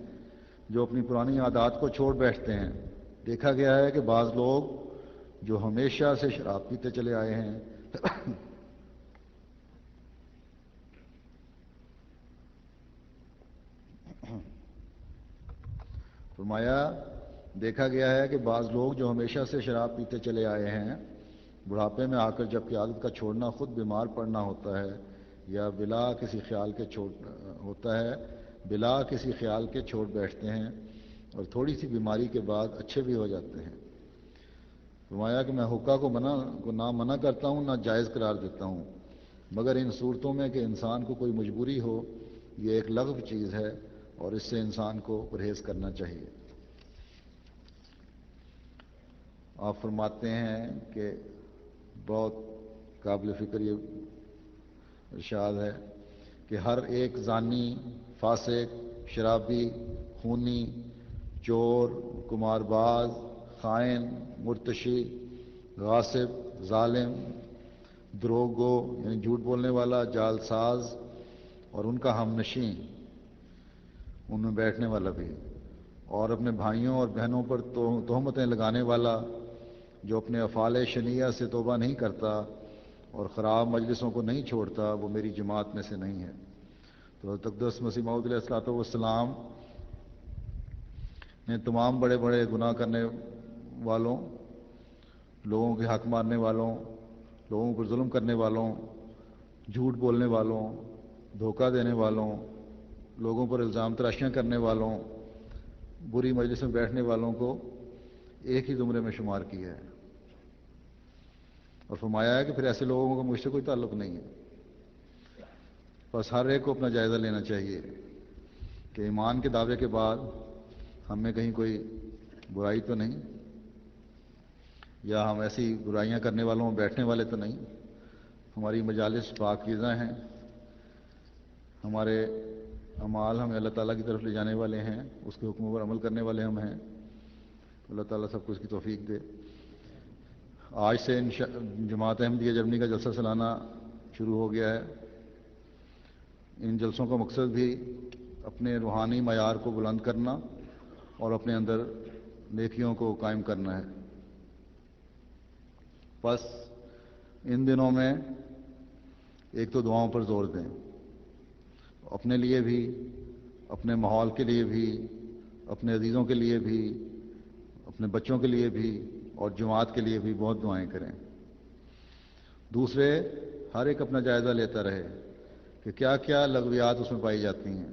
جو اپنی پرانی عادات کو چھوڑ بیٹھتے ہیں۔ دیکھا گیا ہے کہ بعض لوگ جو ہمیشہ سے شراب پیتے چلے آئے ہیں فرمایا دیکھا گیا ہے کہ بعض لوگ جو ہمیشہ سے شراب پیتے چلے آئے ہیں بڑھاپے میں آ کر جب کہ عادت کا چھوڑنا خود بیمار پڑنا ہوتا ہے یا بلا کسی خیال کے چھوڑ بیٹھتے ہیں، اور تھوڑی سی بیماری کے بعد اچھے بھی ہو جاتے ہیں۔ فرمایا کہ میں حقہ کو نہ منع کرتا ہوں نہ جائز قرار دیتا ہوں، مگر ان صورتوں میں کہ انسان کو کوئی مجبوری ہو، یہ ایک لغو چیز ہے اور اس سے انسان کو پرہیز کرنا چاہیے۔ آپ فرماتے ہیں کہ بہت قابل فکر یہ ارشاد ہے کہ ہر ایک زانی، فاسق، شرابی، خونی، چور، قمار باز، خائن، مرتشی، غاصب، ظالم، دروغگو یعنی جھوٹ بولنے والا، جعل ساز اور ان کا ہم نشیں، ان میں بیٹھنے والا بھی، اور اپنے بھائیوں اور بہنوں پر تہمتیں لگانے والا جو اپنے افعال شنیعہ سے توبہ نہیں کرتا اور خراب مجلسوں کو نہیں چھوڑتا، وہ میری جماعت میں سے نہیں ہے۔ تو حضرت اقدس مسیح موعود علیہ الصلوۃ والسلام نے تمام بڑے بڑے گناہ کرنے والوں، لوگوں کے حق مارنے والوں، لوگوں پر ظلم کرنے والوں، جھوٹ بولنے والوں، دھوکہ دینے والوں، لوگوں پر الزام تراشیاں کرنے والوں، بری مجلس میں بیٹھنے والوں کو ایک ہی زمرے میں شمار کیا ہے، اور فرمایا ہے کہ پھر ایسے لوگوں کا مجھ سے کوئی تعلق نہیں ہے۔ بس ہر ایک کو اپنا جائزہ لینا چاہیے کہ ایمان کے دعوے کے بعد ہم میں کہیں کوئی برائی تو نہیں، یا ہم ایسی برائیاں کرنے والوں میں بیٹھنے والے تو نہیں، ہماری مجالس پاکیزہ ہیں، ہمارے اعمال ہمیں اللہ تعالیٰ کی طرف لے جانے والے ہیں، اس کے حکموں پر عمل کرنے والے ہم ہیں۔ اللہ تعالیٰ سب کو اس کی توفیق دے۔ آج سے جماعت احمدیہ جرمنی کا جلسہ سالانہ شروع ہو گیا ہے۔ ان جلسوں کا مقصد بھی اپنے روحانی معیار کو بلند کرنا اور اپنے اندر نیکیوں کو قائم کرنا ہے۔ بس ان دنوں میں ایک تو دعاؤں پر زور دیں، اپنے لیے بھی، اپنے ماحول کے لیے بھی، اپنے عزیزوں کے لیے بھی، اپنے بچوں کے لیے بھی اور جماعت کے لیے بھی بہت دعائیں کریں۔ دوسرے، ہر ایک اپنا جائزہ لیتا رہے کہ کیا کیا لغویات اس میں پائی جاتی ہیں۔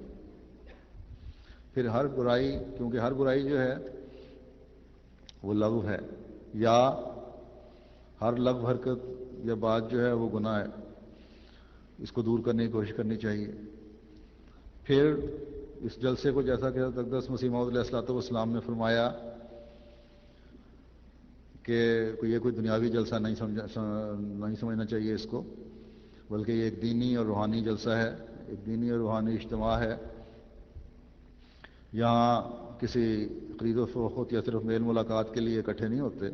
پھر ہر برائی، کیونکہ ہر برائی جو ہے وہ لغو ہے، یا ہر لغو حرکت یا بات جو ہے وہ گناہ ہے، اس کو دور کرنے کی کوشش کرنی چاہیے۔ پھر اس جلسے کو، جیسا کہ حضرت اقدس مسیح موعود علیہ الصلوۃ والسلام نے فرمایا کہ یہ کوئی دنیاوی جلسہ نہیں سمجھنا چاہیے اس کو، بلکہ یہ ایک دینی اور روحانی جلسہ ہے، ایک دینی اور روحانی اجتماع ہے۔ یہاں کسی خرید و فروخت یا صرف میل ملاقات کے لیے اکٹھے نہیں ہوتے۔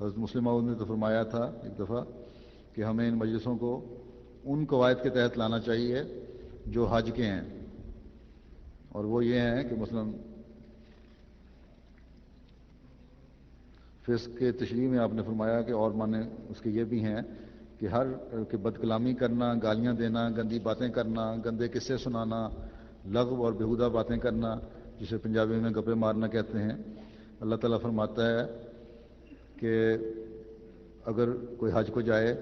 حضرت مسلم موعود نے تو فرمایا تھا ایک دفعہ کہ ہمیں ان مجلسوں کو ان قواعد کے تحت لانا چاہیے جو حج کے ہیں، اور وہ یہ ہیں کہ مثلا فسق کے تشریح میں آپ نے فرمایا کہ اور معنی اس کے یہ بھی ہیں کہ ہر کہ بد کلامی کرنا، گالیاں دینا، گندی باتیں کرنا، گندے قصے سنانا، لغو اور بیہودہ باتیں کرنا، جسے پنجابی میں گپے مارنا کہتے ہیں۔ اللہ تعالیٰ فرماتا ہے کہ اگر کوئی حج کو جائے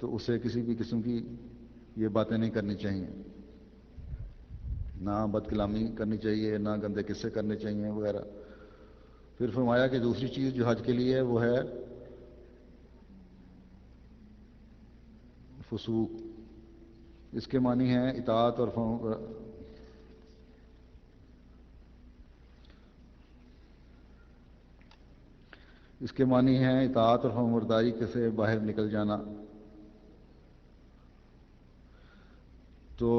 تو اسے کسی بھی قسم کی یہ باتیں نہیں کرنی چاہیے، نہ بد کلامی کرنی چاہیے، نہ گندے قصے کرنے چاہیے وغیرہ۔ پھر فرمایا کہ دوسری چیز جو حج کے لیے ہے وہ ہے فسوق۔ اس کے معنی ہیں اطاعت اور فرمانبرداری سے باہر نکل جانا۔ تو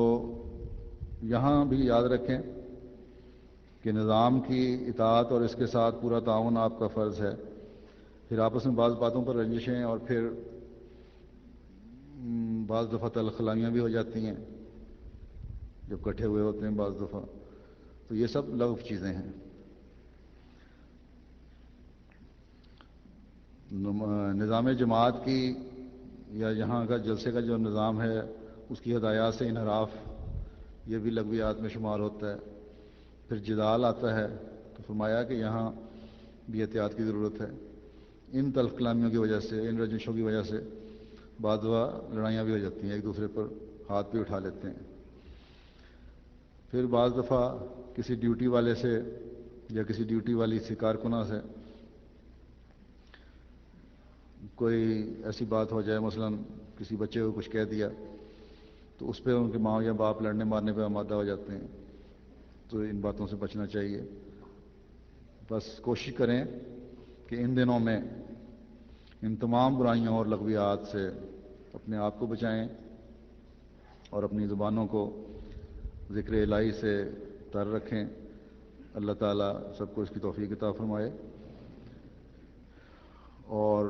یہاں بھی یاد رکھیں کہ نظام کی اطاعت اور اس کے ساتھ پورا تعاون آپ کا فرض ہے۔ پھر آپس میں بعض باتوں پر رنجشیں اور پھر بعض دفعہ تلخلائیاں بھی ہو جاتی ہیں جب اکٹھے ہوئے ہوتے ہیں بعض دفعہ، تو یہ سب لغو چیزیں ہیں۔ نظام جماعت کی یا یہاں کا جلسے کا جو نظام ہے اس کی ہدایات سے انحراف، یہ بھی لغویات میں شمار ہوتا ہے۔ پھر جدال آتا ہے تو فرمایا کہ یہاں بھی احتیاط کی ضرورت ہے۔ ان تلخ کلامیوں کی وجہ سے، ان رنجشوں کی وجہ سے بعض دفعہ لڑائیاں بھی ہو جاتی ہیں، ایک دوسرے پر ہاتھ بھی اٹھا لیتے ہیں۔ پھر بعض دفعہ کسی ڈیوٹی والے سے یا کسی ڈیوٹی والی سی کارکنہ سے کوئی ایسی بات ہو جائے، مثلا کسی بچے کو کچھ کہہ دیا تو اس پہ ان کے ماں یا باپ لڑنے مارنے پہ آمادہ ہو جاتے ہیں، تو ان باتوں سے بچنا چاہیے۔ بس کوشش کریں کہ ان دنوں میں ان تمام برائیوں اور لغویات سے اپنے آپ کو بچائیں اور اپنی زبانوں کو ذکر الہی سے تر رکھیں۔ اللہ تعالیٰ سب کو اس کی توفیق عطا فرمائے، اور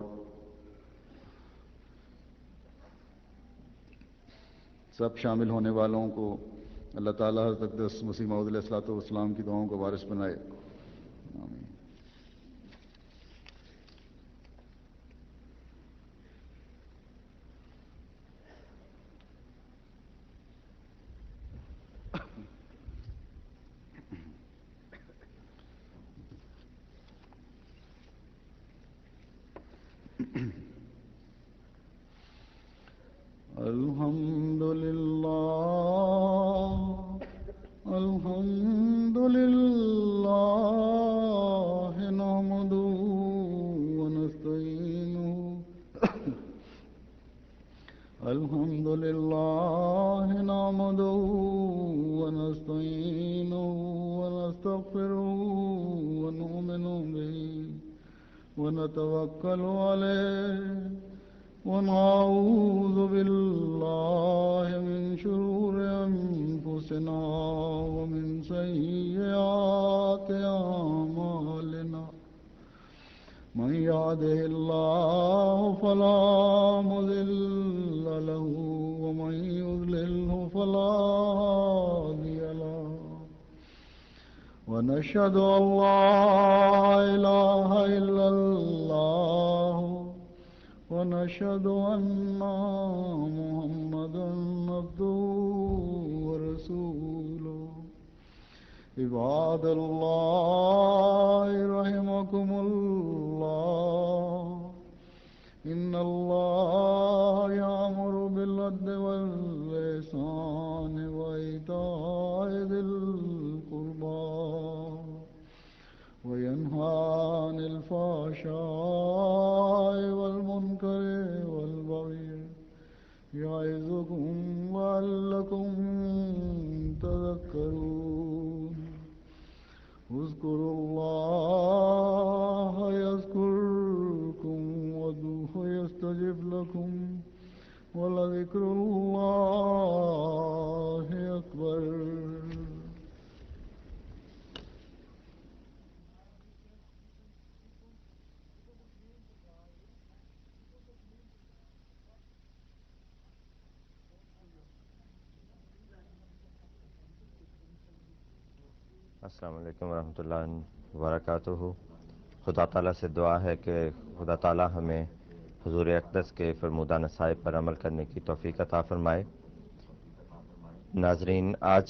سب شامل ہونے والوں کو اللہ تعالیٰ حضرت اقدس مسیح موعود علیہ الصلوۃ والسلام کی دعاؤں کا وارث بنائے۔ آمین۔ الحمد لله نحمده ونستعينه الحمد لله نحمده ونستعينه ونستغفره ونؤمن به ونتوكل عليه ونعوذ بالله من شرور أنفسنا ومن سيئات أعمالنا من يهده الله فلا مضل له ومن يضلله فلا هادي له ونشهد أن لا إله إلا الله ونشهد أن محمدا عبده ورسوله عباد الله رحمكم الله إن الله يأمر بالعدل والإحسان وإيتاء ذي القربى وينهى عن الفحشاء والمنكر والبغي يعظكم لعلكم تذكرون اذكروا الله يذكركم وادعوه يستجب لكم ولذكر الله أكبر. السلام علیکم ورحمۃ اللہ وبرکاتہ. خدا تعالیٰ سے دعا ہے کہ خدا تعالیٰ ہمیں حضور اقدس کے فرمودہ نصائح پر عمل کرنے کی توفیق عطا فرمائے. ناظرین، آج